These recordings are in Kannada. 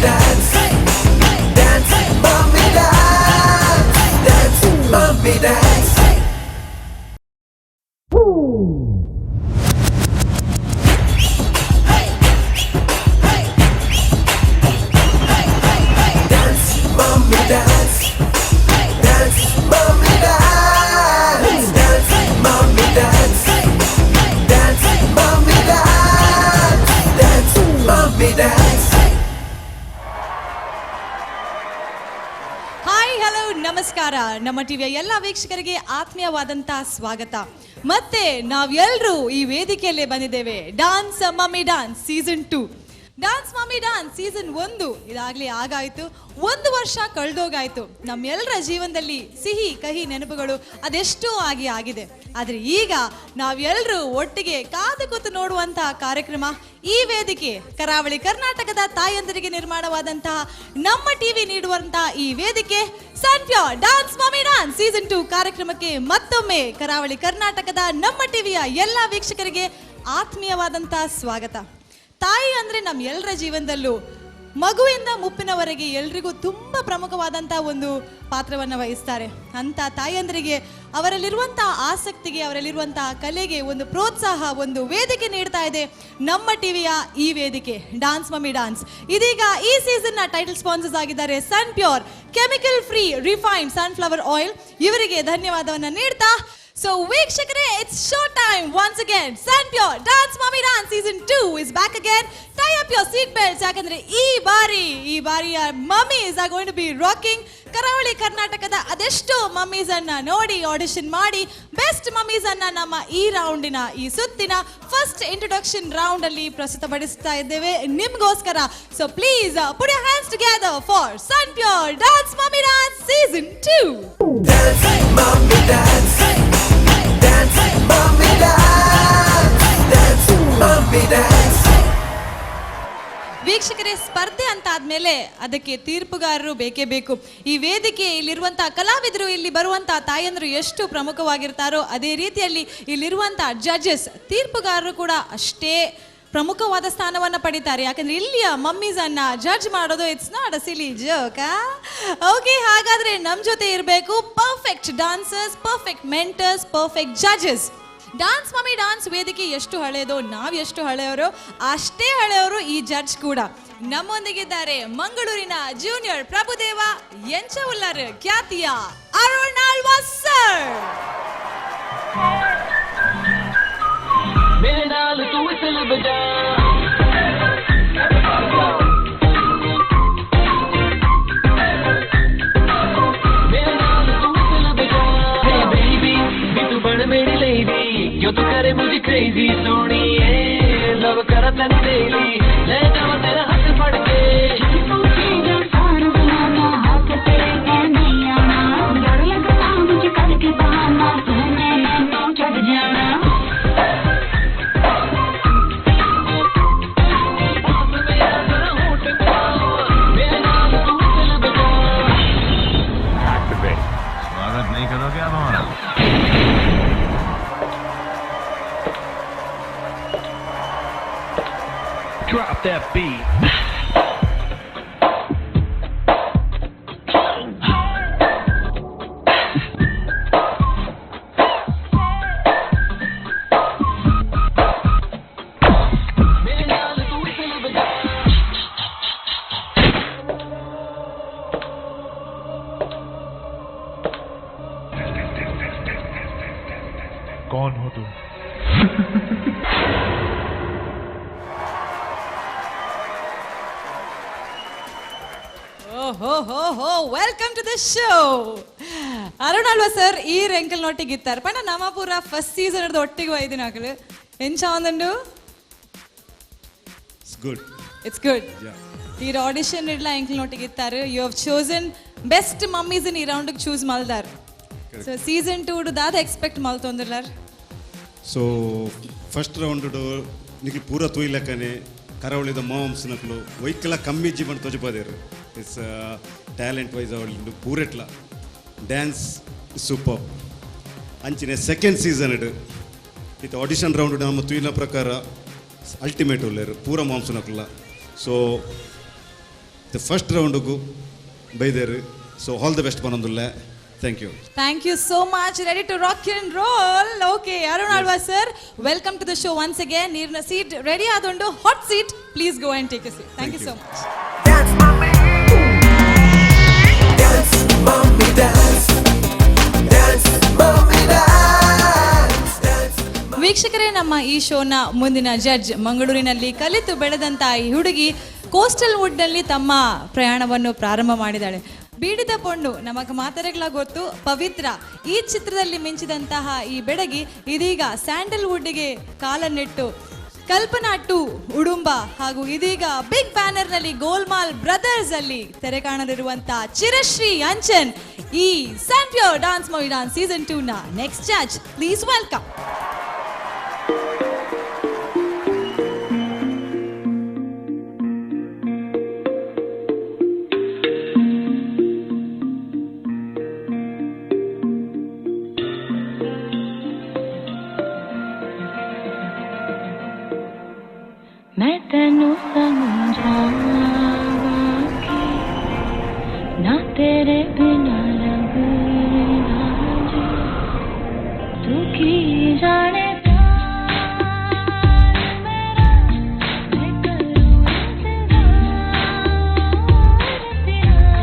dance, dance, mommy dance, dance, mommy dance. Dance, mommy dance, dance, mommy dance, dance, mommy dance, dance, mommy dance, dance, mommy dance. Hi hello ನಮಸ್ಕಾರ. ನಮ್ಮ ಟಿವಿಯ ಎಲ್ಲ ವೀಕ್ಷಕರಿಗೆ ಆತ್ಮೀಯವಾದಂತ ಸ್ವಾಗತ. ಮತ್ತೆ ನಾವೆಲ್ಲರೂ ಈ ವೇದಿಕೆಯಲ್ಲೇ ಬಂದಿದ್ದೇವೆ. Dance mummy dance season 2. Dance mummy dance season 1 ಇದಾಗ್ಲಿ ಆಗಾಯ್ತು. 1 ವರ್ಷ ಕಳೆದೋಗಾಯ್ತು. ನಮ್ಮೆಲ್ಲರ ಜೀವನದಲ್ಲಿ ಸಿಹಿ ಕಹಿ ನೆನಪುಗಳು ಅದೆಷ್ಟೋ ಆಗಿದೆ. ಆದರೆ ಈಗ ನಾವೆಲ್ಲರೂ ಒಟ್ಟಿಗೆ ಕಾದು ಕೂತು ನೋಡುವಂತಹ ಕಾರ್ಯಕ್ರಮ ಈ ವೇದಿಕೆ ಕರಾವಳಿ ಕರ್ನಾಟಕದ ತಾಯಂದರಿಗೆ ನಿರ್ಮಾಣವಾದಂತಹ ನಮ್ಮ ಟಿವಿ ನೀಡುವಂತಹ ಈ ವೇದಿಕೆ Sunpure dance mummy dance season 2 ಕಾರ್ಯಕ್ರಮಕ್ಕೆ ಮತ್ತೊಮ್ಮೆ ಕರಾವಳಿ ಕರ್ನಾಟಕದ ನಮ್ಮ ಟಿವಿಯ ಎಲ್ಲ ವೀಕ್ಷಕರಿಗೆ ಆತ್ಮೀಯವಾದಂತಹ ಸ್ವಾಗತ. ತಾಯಿ ಅಂದರೆ ನಮ್ಮ ಎಲ್ಲರ ಜೀವನದಲ್ಲೂ ಮಗುವಿಂದ ಮುಪ್ಪಿನವರೆಗೆ ಎಲ್ರಿಗೂ ತುಂಬ ಪ್ರಮುಖವಾದಂಥ ಒಂದು ಪಾತ್ರವನ್ನು ವಹಿಸ್ತಾರೆ. ಅಂಥ ತಾಯಿಯಂದರಿಗೆ ಅವರಲ್ಲಿರುವಂತಹ ಆಸಕ್ತಿಗೆ, ಅವರಲ್ಲಿರುವಂತಹ ಕಲೆಗೆ ಒಂದು ಪ್ರೋತ್ಸಾಹ, ಒಂದು ವೇದಿಕೆ ನೀಡ್ತಾ ಇದೆ ನಮ್ಮ ಟಿವಿಯ ಈ ವೇದಿಕೆ ಡಾನ್ಸ್ ಮಮ್ಮಿ ಡಾನ್ಸ್. ಇದೀಗ ಈ ಸೀಸನ್ನ ಟೈಟಲ್ ಸ್ಪಾನ್ಸರ್ಸ್ ಆಗಿದ್ದಾರೆ Sunpure chemical free refined sunflower oil. ಇವರಿಗೆ ಧನ್ಯವಾದವನ್ನು ನೀಡ್ತಾ ಸೊ ವೀಕ್ಷಕರೇ, it's show time once again. Sunpure dance mummy dance season 2 is back again. Tie up your seat belts, ಯಾಕಂದ್ರೆ ಈ ಬಾರಿಯ mummies are going to be rocking. ಕರಾವಳಿ ಕರ್ನಾಟಕದ ಅದೆಷ್ಟೋ ಮಮ್ಮೀಸ್ ಅನ್ನ ನೋಡಿ ಆಡಿಷನ್ ಮಾಡಿ ಬೆಸ್ಟ್ ಮಮ್ಮೀಸ್ ಅನ್ನ ನಮ್ಮ ಈ ರೌಂಡಿನ, ಈ ಸುತ್ತಿನ ಫಸ್ಟ್ ಇಂಟ್ರೊಡಕ್ಷನ್ ರೌಂಡ್ ಅಲ್ಲಿ ಪ್ರಸ್ತುತಪಡಿಸ್ತಾ ಇದ್ದೇವೆ ನಿಮ್ಗೋಸ್ಕರ. So please put your hands together for Sunpure dance mummy dance season 2. Dance, mommy dance, dance, mommy dance, dance, mommy dance. ವೀಕ್ಷಕರೇ, ಸ್ಪರ್ಧೆ ಅಂತ ಆದ್ಮೇಲೆ ಅದಕ್ಕೆ ತೀರ್ಪುಗಾರರು ಬೇಕೇ ಬೇಕು. ಈ ವೇದಿಕೆ ಇಲ್ಲಿರುವಂತಹ ಕಲಾವಿದರು, ಇಲ್ಲಿ ಬರುವಂತಹ ತಾಯಂದರು ಎಷ್ಟು ಪ್ರಮುಖವಾಗಿರ್ತಾರೋ ಅದೇ ರೀತಿಯಲ್ಲಿ ಇಲ್ಲಿರುವಂತಹ ಜಡ್ಜಸ್, ತೀರ್ಪುಗಾರರು ಕೂಡ ಅಷ್ಟೇ ಪ್ರಮುಖವಾದ ಸ್ಥಾನವನ್ನು ಪಡಿತಾರೆ. ಯಾಕಂದ್ರೆ ಇಲ್ಲಿಯ ಮಮ್ಮೀಸ್ ಅನ್ನ ಜಡ್ಜ್ ಮಾಡೋದು it's not a silly joke. Okay, ಹಾಗಾದ್ರೆ ನಮ್ಮ ಜೊತೆ ಇರಬೇಕು perfect dancers, perfect mentors, perfect judges. Dance mummy dance ವೇದಿಕೆ ಎಷ್ಟು ಹಳೆಯದೋ, ನಾವು ಎಷ್ಟು ಹಳೆಯವರು ಅಷ್ಟೇ ಹಳೆಯವರು ಈ ಜಡ್ಜ್ ಕೂಡ. ನಮ್ಮೊಂದಿಗಿದ್ದಾರೆ ಮಂಗಳೂರಿನ ಜೂನಿಯರ್ ಪ್ರಭುದೇವ ಎಂಚವುಲ್ಲರ್ ಖ್ಯಾತಿಯ ಅರುಣ್ ಆಳ್ವಾಸ್ ಸರ್. मेरे नाल तू विसल बजा मेरे नाल तू विसल बजा Hey baby भी तू बन मेरी lady क्यों तू करे मुझे crazy सोनिए लव करा तेरे डेली ले जाओ तेरा हाथ फड़ के तू चीज़ सार बनाना हाथ तेरे मैं नहीं आना डर लगता मुझे करके बहाना तूने तो चढ़ जाना करोगे आप हमारा? Drop that beat. कौन हो तुम? Welcome to the show. Arun Alvas sir ಈ ರೆಂಕಲ್ ನೊಟ್ಟಿಗೆ ಇತ್ತಾರೆ ಪಂಡ ನಮ್ಮ ಪೂರ ಫಸ್ಟ್ ಸೀಸನ್ ಹಿಡಿದು ಒಟ್ಟಿಗೆ ಒಯ್ದಿನ ಹಾಕಲು ಎಂಚ ಒಂದುಂಡು. It's good. ಈ ಆಡಿಷನ್ ಇಡ್ಲ ಎಂಕಲ್ ನೊಟ್ಟಿಗೆ ಇತ್ತಾರೆ. You have chosen best mummies in ಈ ರೌಂಡ್ ಚೂಸ್ ಮಲ್ದಾರ್. ಸೊ ಸೀಸನ್ 2 ದಾದ ಎಕ್ಸ್ಪೆಕ್ಟ್ ಮಲ್ತೊಂದಿರ್ಲಾರ್. ಸೊ ಫಸ್ಟ್ ರೌಂಡ್ ನಿಖಿ ಪೂರ ತೂಯ್ಲಕ್ಕನೆ ಕರಾವಳಿದ ಮಾಮ್ಸ್ ನಕ್ಲು ವೈಕಲ ಕಮ್ಮಿ ಜೀವನ ತೋಜಪದೇರು. ಇಟ್ಸ್ ಟ್ಯಾಲೆಂಟ್ ವೈಸ್ ಅವಳು ಪೂರೆಟ್ಲ ಡ್ಯಾನ್ಸ್ ಸೂಪರ್ ಅಂಚಿನ ಸೆಕೆಂಡ್ ಸೀಸನ್ ಇಡು ಇದು ಆಡಿಷನ್ ರೌಂಡ್ ನಮ್ಮ ತೂಯಿನ ಪ್ರಕಾರ ಅಲ್ಟಿಮೇಟ್ ಉಳ್ಳೇರು ಪೂರ ಮಾಮ್ಸ್ ನಕ್ಲ. ಸೊ ದ ಫಸ್ಟ್ ರೌಂಡ್ಗೂ ಬೈದೇರು. ಸೊ ಆಲ್ ದ ಬೆಸ್ಟ್ ಪನೊಂದುಲ್ಲ. Thank you. Thank you so much. Ready to rock and roll. Okay, Arun Alva sir, welcome to the show once again. Neerna seat ready adondu hot seat. Please go and take a seat. Thank you so much. Dance, mommy. Dance, mommy, dance. Dance, mommy, dance. Dance. ವೀಕ್ಷಕರೇ, ನಮ್ಮ ಈ ಶೋನ ಮುಂದಿನ ಜಡ್ಜ್ ಮಂಗಳೂರಿನಲ್ಲಿ ಕಲಿತು ಬೆಳೆದಂತ ಈ ಹುಡುಗಿ ಕೋಸ್ಟಲ್ ವುಡ್ನಲ್ಲಿ ತಮ್ಮ ಪ್ರಯಾಣವನ್ನು ಪ್ರಾರಂಭ ಮಾಡಿದ್ದಾಳೆ. ಬೀಡಿದ ಪೊಣ್ಣು ನಮಗೆ ಮಾತರೆಗಳ ಗೊತ್ತು ಪವಿತ್ರ ಈ ಚಿತ್ರದಲ್ಲಿ ಮಿಂಚಿದಂತಹ ಈ ಬೆಡಗಿ ಇದೀಗ ಸ್ಯಾಂಡಲ್ವುಡ್ಗೆ ಕಾಲನ್ನಿಟ್ಟು ಕಲ್ಪನಾ 2 ಉಡುಂಬ ಹಾಗೂ ಇದೀಗ ಬಿಗ್ ಬ್ಯಾನರ್ ನಲ್ಲಿ ಗೋಲ್ಮಾಲ್ ಬ್ರದರ್ಸ್ ಅಲ್ಲಿ ತೆರೆ ಕಾಣಲಿರುವಂತಹ ಚಿರಶ್ರೀ ಅಂಚನ್ ಈ ಸ್ಯಾಂಪ್ಯೂರ್ ಡಾನ್ಸ್ ಮೂವಿ ಡಾನ್ಸ್ ಸೀಸನ್ 2 ನ ನೆಕ್ಸ್ಟ್ ಜಡ್ಜ್. Please welcome. मैं तेनू समझावांगी ना तेरे बिना लगदा जी तू की जाने प्यार मेरा मैं करूं इंतजार तेरा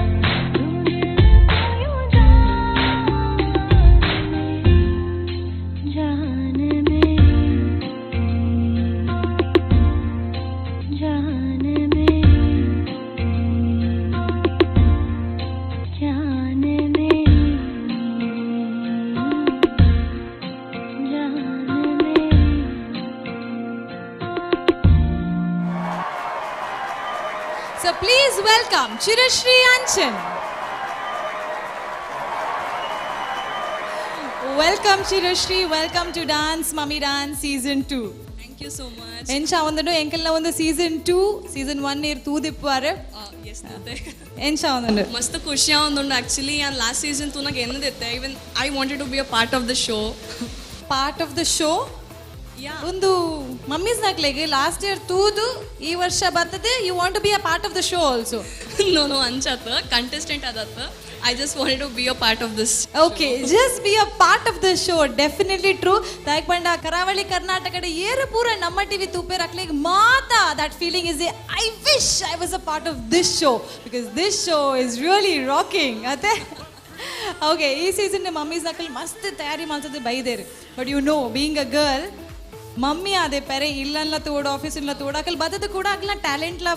तू दिल को यूं जान मेरी जान मेरी जान मेरी जान मेरी. So please welcome Chirashri Anchan. Welcome Chirashri, welcome to Dance Mummy Dance Season 2. Thank you so much. ಎಂಚ ಒಂದನು ಎಂಕಲ್ನ ಒಂದು ಸೀಸನ್ 2 ಸೀಸನ್ 1 ನೀರು ತೂದಿಪ್ಪಾರೆ Yes, nate. ಎಂಚ ಒಂದನು ಮಸ್ತ್ ಖುಷಿ ಆವೊಂದುಂಡು ಆ್ಯಕ್ಚುಲಿ ನಾನು ಲಾಸ್ಟ್ ಸೀಸನ್ ತೂನಾಗ ಏನದಿತ್ತೆ even I wanted to be a part of the show. Part of the show ಯಾ ಒಂದು ಮಮ್ಮೀಸ್ ನಕ್ಲೆಗೆ ಲಾಸ್ಟ್ ಇಯರ್ ತೂದು ಈ ವರ್ಷ ಬರ್ತದೆ. You want to be a part of the show also. No ಅಂಚತ್ತ ಕಂಟೆಸ್ಟೆಂಟ್ ಆದತ್ತ. I just wanted to be a part of this. Okay, just be a part of the show. Definitely true. ತಾಯ್ಕ್ ಬಂಡ ಕರಾವಳಿ ಕರ್ನಾಟಕದ ಏರು ಪೂರ ನಮ್ಮ ಟಿವಿ ತೂಪೇರ್ ಹಾಕ್ಲಿಕ್ಕೆ ಮಾತಾ that feeling is I wish I was a part of this show because this show is really rocking ಅತ್ತೆ. ಓಕೆ, ಈ ಸೀಸನ್ ಮಮ್ಮೀಸ್ ಹಾಕಲ್ ಮಸ್ತ್ ತಯಾರಿ ಮಾಡ್ತದೆ ಬೈದೇರು. But you know being a girl mummy ಅದೇ ಪೆರೆ ಇಲ್ಲಲ್ಲ ತೋಡು ಆಫೀಸ್ ಇಲ್ಲ ತೋಡಾಕಲ್ ಬದದು ಕೂಡ ಆಗಲ್ಲ ಟ್ಯಾಲೆಂಟ್ಲ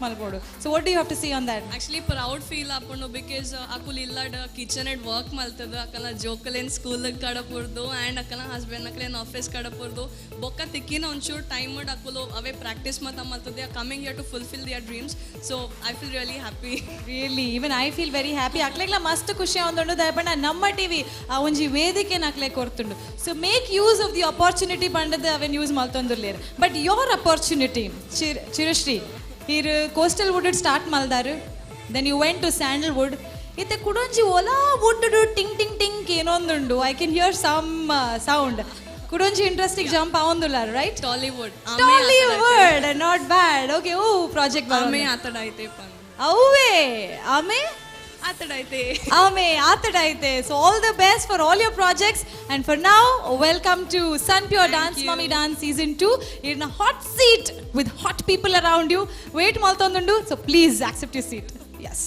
ಮಲ್ಕೊಡು. So what do you have to see on that? Actually proud feel ಆಪಣ್ಣು ಬಿಕಾಸ್ ಅಕುಲ್ ಇಲ್ಲಡ ಕಿಚನ್ ಎಡ್ ವರ್ಕ್ ಮಲ್ತದ ಅಕ್ಕಲ ಜೋಕಲೇನ್ ಸ್ಕೂಲಿಗೆ ಕಡಪುರ್ದು ಆ್ಯಂಡ್ ಅಕ್ಕಲ ಹಸ್ಬೆಂಡ್ ಅಕ್ಕಲೇನು ಆಫೀಸ್ ಕಡಪುರ್ದು ಬೊಕ್ಕ ತಿಕ್ಕಿನ ಒಂಚೂರು ಟೈಮ್ ಮಾಡಿ ಅಕುಲು ಅವೇ ಪ್ರಾಕ್ಟೀಸ್ ಮತ್ತು ಮಲ್ತದೆ coming here to fulfil their dreams. So I feel really happy. Really even I feel very happy. ಅಕ್ಲೆಗ್ಲ ಮಸ್ತ್ ಖುಷಿ ಆವೊಂದುಂಡು ದಯಪಂಡ ನಮ್ಮ ಟಿವಿ ಆ ಒಂಜಿ ವೇದಿಕೆ ನಕ್ಲೆ ಕೊರ್ತುಂಡು. So make use of the opportunity ಪಂಡದ ಅವೆನ್ ಯೂಸ್ ಮಲ್ತೊಂದುರ್ಲೇರು. But your opportunity Chirashree here coastal wood start maldaru, then you went to sandalwood. Ite kudonji ola wood do ting ting ting enondundu. I can hear some sound. Kudonji interesting jump avondullar, right? Tollywood Tollywood, not bad. Okay, oh project ಆಮೆ barone ಆತಡೈತೆ ಪನ್ avve ame ಆತಡೈತೆ ame aatadaite. So all the best for all your projects, and for now welcome to Sunpure Dance Mummy Dance Season 2. You're in a hot seat with hot people around you. Wait maltondundu, so please accept your seat. Yes.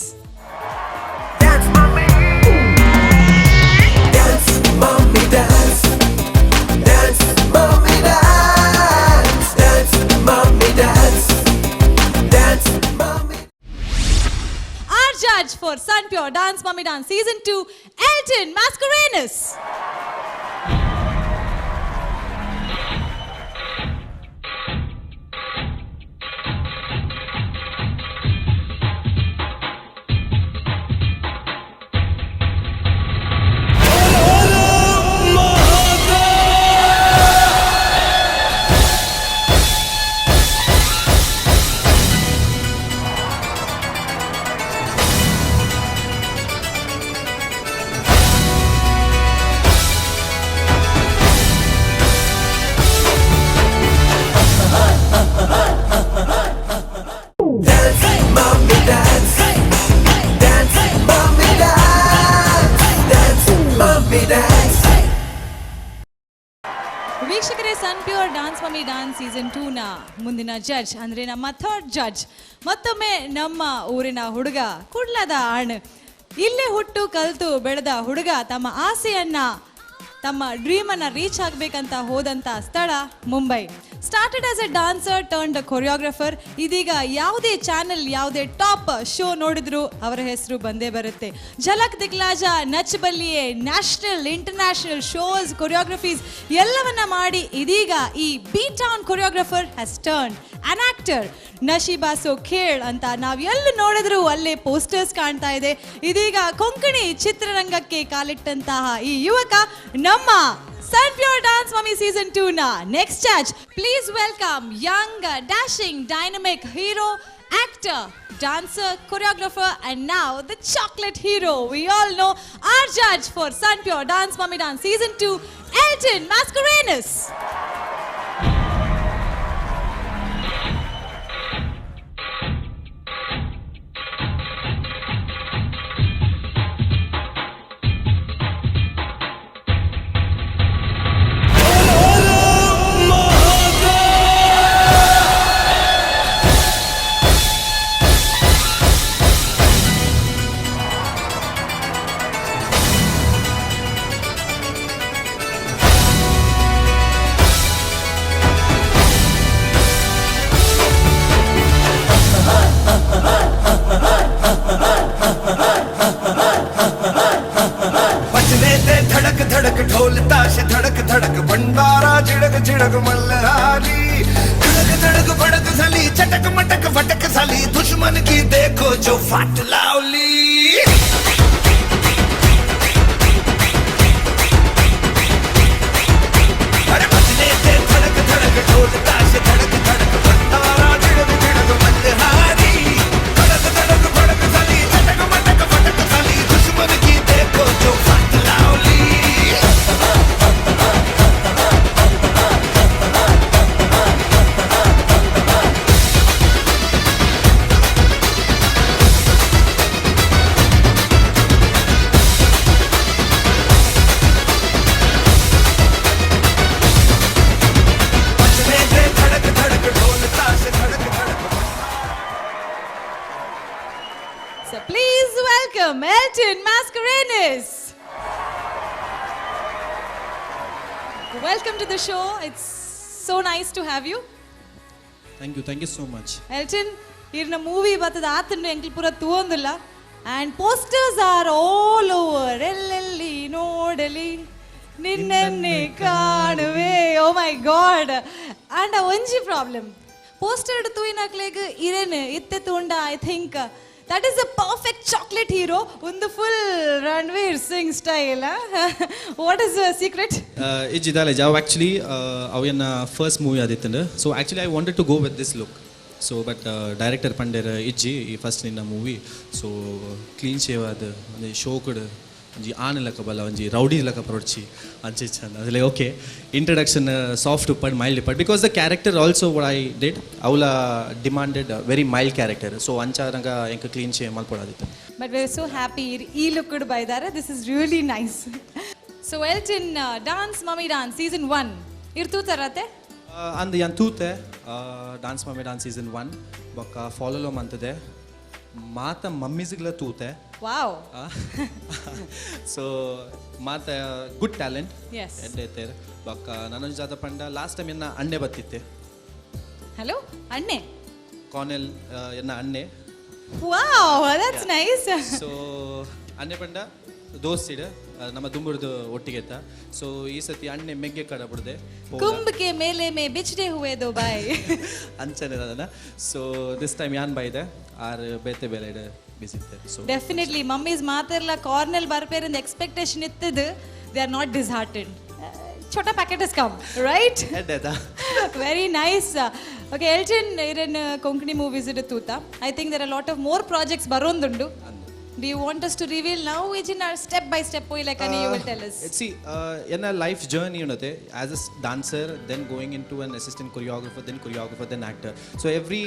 Dance, mommy. Dance, mommy, dance. Dance, mommy, dance. Dance, mommy, dance. Dance, mommy. Our judge for Sunpure Dance Mummy Dance Season 2, Elton Mascarenas. Mummy dance season 2ನ ಮುಂದಿನ ಜಡ್ಜ್ ಅಂದರೆ ನಮ್ಮ ಥರ್ಡ್ ಜಡ್ಜ್ ಮತ್ತೊಮ್ಮೆ ನಮ್ಮ ಊರಿನ ಹುಡುಗ ಕುಡ್ಲದ ಆಣ್ ಇಲ್ಲೇ ಹುಟ್ಟು ಕಲಿತು ಬೆಳೆದ ಹುಡುಗ ತಮ್ಮ ಆಸೆಯನ್ನ ತಮ್ಮ ಡ್ರೀಮನ್ನು ರೀಚ್ ಆಗಬೇಕಂತ ಹೋದಂಥ ಸ್ಥಳ Mumbai. Started as A dancer turned choreographer. ಇದೀಗ ಯಾವುದೇ ಚಾನೆಲ್ ಯಾವುದೇ ಟಾಪ್ ಶೋ ನೋಡಿದ್ರು ಅವರ ಹೆಸರು ಬಂದೇ ಬರುತ್ತೆ. Jhalak Dikhla Jaa, Nach Baliye, national international shows, choreographies ಎಲ್ಲವನ್ನ ಮಾಡಿ ಇದೀಗ ಈ B town choreographer has turn on actor. ನಶೀಬಾಸೋ ಖೇಳ್ ಅಂತ ನಾವು ಎಲ್ಲಿ ನೋಡಿದ್ರು ಅಲ್ಲೇ ಪೋಸ್ಟರ್ಸ್ ಕಾಣ್ತಾ ಇದೆ. ಇದೀಗ ಕೊಂಕಣಿ ಚಿತ್ರರಂಗಕ್ಕೆ ಕಾಲಿಟ್ಟಂತಹ ಈ ಯುವಕ ನಮ್ಮ Sun Pure Dance Mummy Season 2 next judge. Please welcome young, dashing, dynamic hero, actor, dancer, choreographer, and now the chocolate hero. We all know our judge for Sun Pure Dance Mummy Dance Season 2, Elton Mascarenhas. बजने ते धड़क धड़क ढोल ताश धड़क धड़क भंडारा झिड़क झिड़क मल्हारी धड़क धड़क भड़क साली चटक मटक फटक साली दुश्मन की देखो जो फाट लावली अरे बजने ते धड़क धड़क ढोल ताश धड़क धड़क भंडारा झिड़क झिड़क मल्हारी धड़क धड़क भड़क साली चटक मटक फटक साली दुश्मन की देखो जो फाट लावली बजने ते धड़क धड़क ढोल ताश धड़क धड़क So please welcome Elton Mascarenhas. Welcome to the show. It's so nice to have you. Thank you so much. Elton, irna movie battada ಆತನ್ನು ಎಂಕ್ಲು ಪೂರ ತೂವೊಂದಿಲ್ಲ and posters are all over. ಎಲ್ಲೆಲ್ಲಿ ನೋಡಲಿ ನಿನ್ನನ್ನೇ ಕಾಣುವೆ. Oh my god. And a ಒಂಜಿ ಪ್ರಾಬ್ಲಮ್ ಪೋಸ್ಟರ್ ತೂಯಿನಕ್ಲೆಗ್ ಇರೇನು ಇತ್ತೆ ತೂಂಡ I think that is a perfect chocolate hero on the full Ranveer Singh style. What is the secret? Ijidale jaw actually awyana first movie aditanda. So actually I wanted to go with this look. So but director Pandera Iji first in the movie. So clean shave ad the show could ಒಂಜಿ ಆನ್ ಲಕ ಬಲ ಒಂಜಿ ರೌಡಿ ಲಕ ಪ್ರೊಡ್ಚಿ ಅಂಚೆ ಚಂದ ಅದ್ರಲ್ಲಿ ಓಕೆ ಇಂಟ್ರಡಕ್ಷನ್ ಸಾಫ್ಟ್ ಪಡ್ ಮೈಲ್ಡ್ ಪಡ್ because the character also what I did ಅವಳ demanded very mild character so ಅಂಚಾರಂಗ ಎಂಕ ಕ್ಲೀನ್ ಶೇವ್ ಮಲ್ಪಡಾದಿತ್ತು But we're so happy ಈ look ಕೂಡ ಬೈದಾರೆ. This is really nice. So Elton Dance Mummy Dance Season 1 ಇರ್ತು ತರತೆ ಅಂದ್ ಯಾನ್ ತೂತೆ ಡಾನ್ಸ್ ಮಮ್ಮಿ ಡಾನ್ಸ್ ಸೀಸನ್ 1 ಬೊಕ್ಕ ಫಾಲೋಲೋ ಮಂತದೆ ಮಾತ ಮಮ್ಮಿಸ್ಗಳ ತೂತೆ ವಾವ್. ಸೊ ಮಾತ ಗುಡ್ ಟ್ಯಾಲೆಂಟ್ Yes. ಎಡ್ಡೆ ಬೊಕ್ಕ ನನ್ನೊಂದು ಜಾತ ಪಂಡ ಲಾಸ್ಟ್ ಟೈಮ್ ಎನ್ನ ಅಣ್ಣೆ ಬತ್ತಿತ್ತೆ Hello ಅಣ್ಣೆ. ಕಾನೆಲ್ ಎನ್ನ ಅಣ್ಣೆ Wow, that's nice. ಸೊ ಅಣ್ಣೆ ಪಂಡ ದೋಸ್ತಿಡ ನಮ್ಮ ದುಂಬುರ್ದು ಒಟ್ಟಿಗೆತ್ತ ಸೊ ಈ ಸತಿ ಅಣ್ಣೆ ಮೆಗ್ಗೆ ಕಡ ಬಿಡದೆ ಕುಂಭ के मेले में बिछड़े हुए दो भाई. ಅಂಚನೆ ಅದನ್ನ ಸೊ ದಿಸ್ ಟೈಮ್ ಯಾನ್ ಬೈದೆ ಆರ್ ಬೇತೆ ಬೇರೆ ಬಿಸಿತ್ತೆ ಸೊ ಡೆಫಿನೆಟ್ಲಿ ಮಮ್ಮೀಸ್ ಮಾತೆಲ್ಲ ಕಾರ್ನಲ್ ಬರ್ಪೇರಿಂದ ಎಕ್ಸ್ಪೆಕ್ಟೇಷನ್ ಇತ್ತದು they are not disheartened. Chhota packet is come right. ಎಡ್ಡೆದಾ ವೆರಿ ನೈಸ್. ಓಕೆ ಎಲ್ಟನ್ ಇರನ್ ಕೊಂಕಣಿ ಮೂವೀಸ್ ಇಡು ತೂತ I think there are lot of more projects ಬರೋಂದುಂಡು. Do you want us to reveal now? Ijina step by step like you will tell us. See, in a life journey, you know, as a dancer, then going into an assistant choreographer, then actor. So every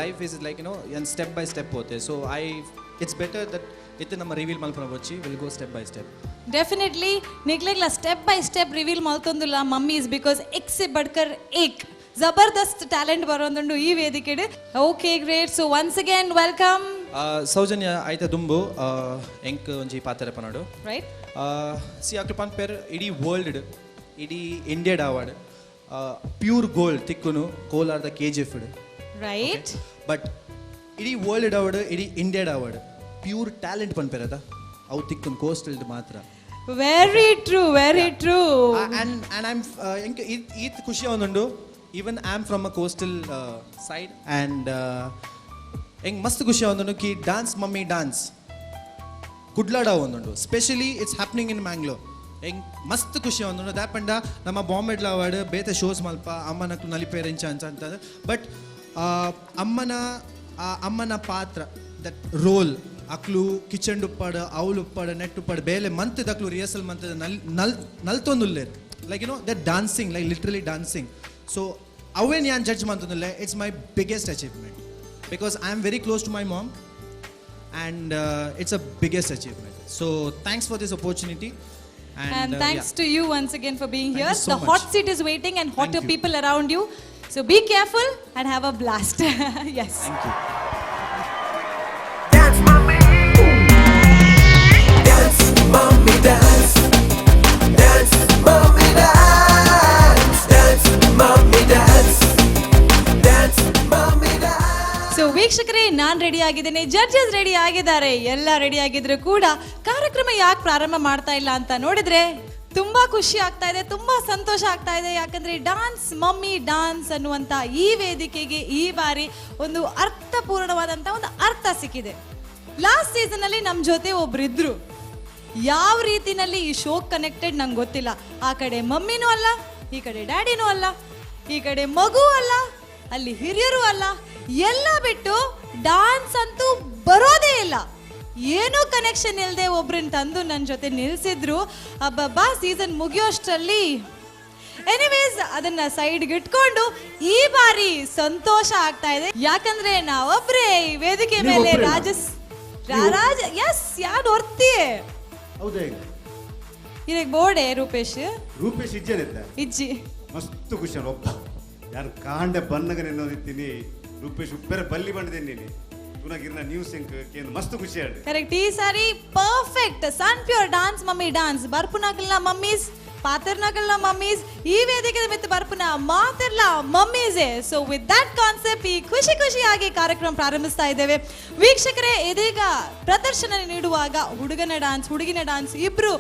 life is like, you know, and step by step. So I it's better that ಇತ್ತು ನಮ್ಮ ರಿವೀಲ್ ಮಲ್ಪನ ಬಚ್ಚಿ will go step by step. Definitely ನಿಗ್ಲೆಗ್ಲ ಸ್ಟೆಪ್ ಬೈ ಸ್ಟೆಪ್ ರಿವೀಲ್ ಮಲ್ತೊಂದುಲ್ಲ ಮಮ್ಮೀಸ್ ಬಿಕಾಸ್ ಎಕ್ಸೆ ಬಡ್ಕರ್ ಏಕ್ ಜಬರ್ದಸ್ತ್ ಟ್ಯಾಲೆಂಟ್ ಬರೋಂದುಂಡು ಈ ವೇದಿಕೆಡ್. Okay great. So once again welcome. Soujanya ಐತ ದುಂಬು ಎಂಕ್ ಒಂಜಿ ಪಾತ್ರ ಪನಾಡು ರೈಟ್. ಸಿ ಅಕ್ಲು ಪನ್ಪೇರ್ ಇಡೀ ವರ್ಲ್ಡ್ ಇಡೀ ಇಂಡಿಯಾಡ್ ಅವಾರ್ಡ್ ಪ್ಯೂರ್ ಗೋಲ್ಡ್ ತಿಕ್ಕುನು ಕೋಲಾರದ KGF ರೈಟ್. ಬಟ್ ಇಡೀ ವರ್ಲ್ಡ್ ಅವಾರ್ಡ್ ಇಡೀ ಇಂಡಿಯಾಡ್ ಅವಾರ್ಡ್ ಪ್ಯೂರ್ ಟ್ಯಾಲೆಂಟ್ ಪನ್ಪೇರದ ಅವು ತಿಕ್ಕುನು ಕೋಸ್ಟಲ್ಡ್ ಮಾತ್ರ. Very true, very true. and I'm ಎಂಕ್ ಈತ್ ಖುಷಿ ಒಂದುಂಡು even I am from a coastal side and ಹೆಂಗೆ ಮಸ್ತ್ ಖುಷಿ ಒಂದುಂಡು ಕಿ ಡಾನ್ಸ್ ಮಮ್ಮಿ ಡಾನ್ಸ್ ಕುಡ್ಲಾಡ ಒಂದುಂಡು specially it's happening in Mangalore. ಹೆಂಗೆ ಮಸ್ತ್ ಖುಷಿ ಒಂದುಂಡು ದಾಪಂಡ ನಮ್ಮ ಬಾಂಬೆಡ್ಲ ಅವಾರ್ಡ್ ಬೇತೆ ಶೋಸ್ ಮಲ್ಪ ಅಮ್ಮನಕ್ಲು ನಲಿಪೇರೆಂಚ ಅಂತಂದ್ರೆ ಬಟ್ ಅಮ್ಮನ ಪಾತ್ರ ದಟ್ ರೋಲ್ ಅಕ್ಲು ಕಿಚನ್ ಉಪ್ಪಾಡು ಅವಳು ಉಪ್ಪಾಡು ನೆಟ್ ಉಪ್ಪಾಡು ಬೇಲೆ ಮಂತದ ಅಕ್ಲು ರಿಹರ್ಸಲ್ ಮಂತದ ನಲ್ತೊಂದುಲ್ಲೇರು like that dancing like literally dancing. So ಅವೇನು ಯಾನ್ ಜಡ್ಜ್ ಮಂತಂದಿಲ್ಲ it's my biggest achievement because I am very close to my mom and it's a biggest achievement. So thanks for this opportunity. And thanks to you once again for being here. you so The hot much. seat is waiting and hotter Thank you. people around you. So be careful and have a blast. Yes. Thank you. Dance mommy, dance mommy dance, dance mommy dance, dance mommy dance, dance mommy dance. So ವೀಕ್ಷಕರೇ, ನಾನು ರೆಡಿ ಆಗಿದ್ದೇನೆ, ಜಡ್ಜಸ್ ರೆಡಿ ಆಗಿದ್ದಾರೆ, ಎಲ್ಲ ರೆಡಿ ಆಗಿದ್ರು ಕೂಡ ಕಾರ್ಯಕ್ರಮ ಯಾಕೆ ಪ್ರಾರಂಭ ಮಾಡ್ತಾ ಇಲ್ಲ ಅಂತ ನೋಡಿದ್ರೆ ತುಂಬಾ ಖುಷಿ ಆಗ್ತಾ ಇದೆ, ತುಂಬಾ ಸಂತೋಷ ಆಗ್ತಾ ಇದೆ. ಯಾಕಂದ್ರೆ ಡಾನ್ಸ್ ಮಮ್ಮಿ ಡಾನ್ಸ್ ಅನ್ನುವಂತ ಈ ವೇದಿಕೆಗೆ ಈ ಬಾರಿ ಒಂದು ಅರ್ಥಪೂರ್ಣವಾದಂತ ಒಂದು ಅರ್ಥ ಸಿಕ್ಕಿದೆ. ಲಾಸ್ಟ್ ಸೀಸನ್ ಅಲ್ಲಿ ನಮ್ಮ ಜೊತೆ ಒಬ್ರಿದ್ರು. ಯಾವ ರೀತಿನಲ್ಲಿ ಈ ಶೋ ಕನೆಕ್ಟೆಡ್ ನಂಗೆ ಗೊತ್ತಿಲ್ಲ. ಆ ಕಡೆ ಮಮ್ಮಿನೂ ಅಲ್ಲ, ಈ ಕಡೆ ಡ್ಯಾಡಿನೂ ಅಲ್ಲ, ಈ ಕಡೆ ಮಗು ಅಲ್ಲ, ಅಲ್ಲಿ ಹಿರಿಯರು ಅಲ್ಲ, ಎಲ್ಲ ಬಿಟ್ಟು ಡಾನ್ಸ್ ಅಂತೂ ಬರೋದೇ ಇಲ್ಲ. ಏನೂ ಕನೆಕ್ಷನ್ ಇಲ್ಲದೆ ಒಬ್ರನ್ನ ತಂದು ನನ್ನ ಜೊತೆ ನಿಲ್ಸಿದ್ರು. ಅಬ್ಬಬ್ಬಾ, ಸೀಸನ್ ಮುಗಿಯೋಷ್ಟರಲ್ಲಿ ಎನಿವೇಸ್ ಅದನ್ನ ಸೈಡ್ಗೆ ಇಟ್ಕೊಂಡು ಈ ಬಾರಿ ಸಂತೋಷ ಆಗ್ತಾ ಇದೆ. ಯಾಕಂದ್ರೆ ನಾವೊಬ್ರೇ ಈ ವೇದಿಕೆ ಮೇಲೆ ಎಸ್ ಯಾರು ಹೊರ್ತಿಯೇ ಹೌದೇ ಇದಕ್ಕೆ ಬೋರ್ಡೆ ರೂಪೇಶ್ ಇಜ್ಜಿ ಮಸ್ತ್ ಖುಷಿ ಒಬ್ಬ ಯಾರು ಕಾಂಡೆ ಬನ್ನಗ ನೆನ್ನೋದಿತ್ತೀನಿ ರೂಪೇಶ್ ಉಪ್ಪೆರೆ ಬಲ್ಲಿ ಬಂದಿದ್ದೀನಿ ತುನಗಿರ್ನ ನ್ಯೂಸ್ ಕೇಂದ್ರ ಮಸ್ತ್ ಖುಷಿ ಆಡಿ ಕರೆಕ್ಟ್. ಈ ಸಾರಿ perfect son pure dance mummy dance ಬರ್ಪುನಾಗಲ್ಲ ಮಮ್ಮೀಸ್ ಪಾತರ್ನಾಗಲ್ಲ ಮಮ್ಮೀಸ್ ಈ ವೇದಿಕೆ ಮಿತ್ತು ಬರ್ಪುನ ಮಾತಿರ್ಲ ಮಮ್ಮೀಸೇ. ಸೊ ವಿತ್ ದಟ್ ಕಾನ್ಸೆಪ್ಟ್ ಈ ಖುಷಿಯಾಗಿ ಕಾರ್ಯಕ್ರಮ ಪ್ರಾರಂಭಿಸ್ತಾ ಇದ್ದೇವೆ. ವೀಕ್ಷಕರೇ, ಇದೀಗ ಪ್ರದರ್ಶನ ನೀಡುವಾಗ ಹುಡುಗನ ಡಾನ್ಸ್ ಹುಡುಗಿನ ಡಾನ್ಸ್ ಇಬ್ರು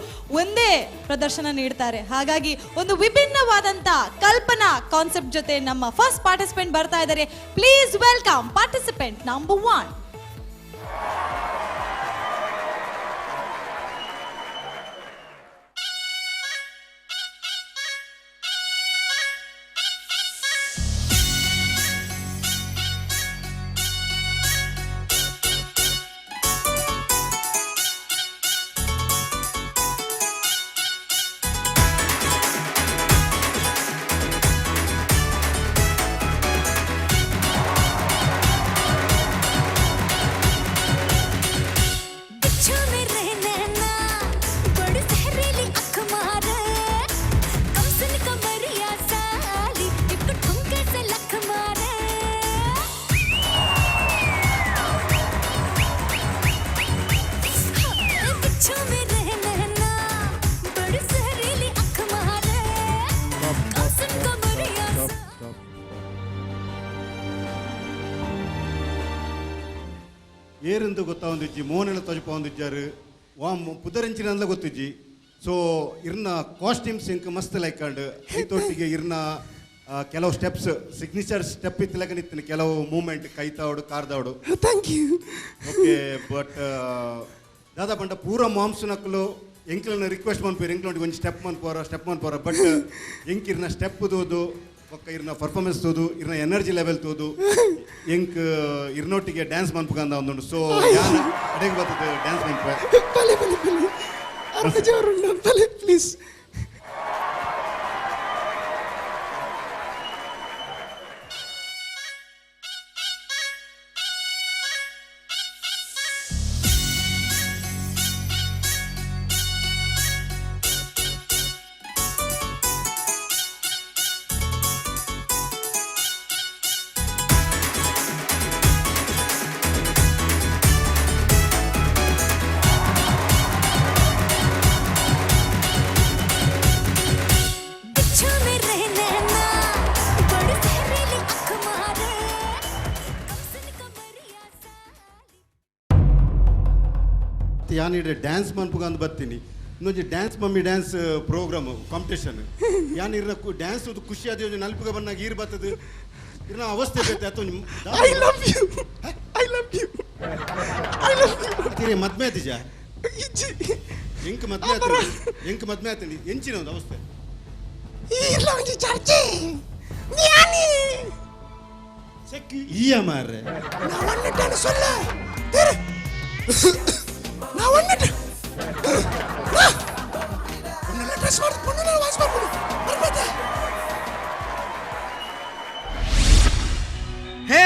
ಒಂದೇ ಪ್ರದರ್ಶನ ನೀಡ್ತಾರೆ. ಹಾಗಾಗಿ ಒಂದು ವಿಭಿನ್ನವಾದಂತ ಕಲ್ಪನಾ ಕಾನ್ಸೆಪ್ಟ್ ಜೊತೆ ನಮ್ಮ ಫಸ್ಟ್ ಪಾರ್ಟಿಸಿಪೆಂಟ್ ಬರ್ತಾ ಇದ್ದಾರೆ. Please welcome participant number 1. ಏರೆಂದು ಗೊತ್ತಾವಂದಿಜ್ಜಿ ಮೋನೆಲ್ಲ ತೊಜಪ ಒಂದಿಜ್ಜಾರು ವಾಮ್ ಪುದರಂಚಿನಂದ ಗೊತ್ತಿಜ್ಜಿ. ಸೊ ಇರ್ನ ಕಾಸ್ಟ್ಯೂಮ್ಸ್ ಇಂಕ್ ಮಸ್ತ್ ಲೈಕಂಡು ಐತೊಟ್ಟಿಗೆ ಇರ್ನ ಕೆಲವು ಸ್ಟೆಪ್ಸ್ ಸಿಗ್ನೇಚರ್ ಸ್ಟೆಪ್ ಇತ್ತಲಕ ನಿತ್ತಿನ ಕೆಲವು ಮೂಮೆಂಟ್ ಕೈತಾವಡು ಕಾರ್ದಾವಡು. Thank you. ಓಕೆ ಬಟ್ ದಾದಾ ಪಂಡ ಪೂರ ಮಾಮ್ಸ್ ನಕ್ಕಲು ಎಂಕ್ಲನ್ನ ರಿಕ್ವೆಸ್ಟ್ ಮನ್ಪೇರು ಎಂಕ್ಲೊಂಡಿಗೆ ಒಂದು ಸ್ಟೆಪ್ ಮನ್ಪೋರ ಬಟ್ ಎಂಕಿರ್ನ ಸ್ಟೆಪ್ ತೋದು ಒಕ್ಕ ಇರ್ನ ಪರ್ಫಾರ್ಮೆನ್ಸ್ ತೋದು ಇರ್ನ ಎನರ್ಜಿ ಲೆವೆಲ್ ತೋದು ಎಂಕ್ ಇರ್ನೊಟ್ಟಿಗೆ ಡ್ಯಾನ್ಸ್ ಮನ್ಪಕಂದ ಒಂದುಂಡು. ಸೊ ಯಾನ ಅಡೆಗೆ ಬರ್ತದೆ ಡ್ಯಾನ್ಸ್ ಮನ್ಪೆ ಪ್ಲೀಸ್. ಯಾನಿಡ್ರೆ ಡ್ಯಾನ್ಸ್ ಮನ್ಪುಗ ಅಂತ ಬರ್ತೀನಿ ಇನ್ನೊಂದು dance mummy dance program competition ಯಾನಿರ ಡ್ಯಾನ್ಸ್ ಖುಷಿ ಆದ ನಲ್ಪುಗ ಬಂದಾಗ ಈರ್ ಬರ್ತದೆ ಇನ್ನ ಅವಸ್ಥೆ ಬೇತೆ ಅಥವಾ I love you I love you I love you ಮದ್ಮೆ ಆತಿಜ ಇಜ್ಜಿ ಎಂಕ್ ಮದ್ಮೆ ಆತ ಎಂಕ್ ಮದ್ಮೆ ಆತನಿ ಎಂಚಿನ ಒಂದು ಅವಸ್ಥೆ ಇಲ್ಲ ಒಂಜಿ ಚರ್ಚೆ ನ್ಯಾನಿ ಸೆಕ್ಕಿ ಈಯ ಮಾರ್ರೆ ನಾ ಒನ್ನಿಟ್ಟನು ಸೊಲ್ಲ ತೆರೆ ನಾ ಒನ್ನಿಟ್ಟು ಒನ್ನೆಲ್ಲ ಡ್ರೆಸ್ ಮಾಡಿ ಪೊಣ್ಣೆಲ್ಲ ವಾಸ್ ಮಾಡ್ಬಿಡು ಬರ್ಬೇಕೆ हे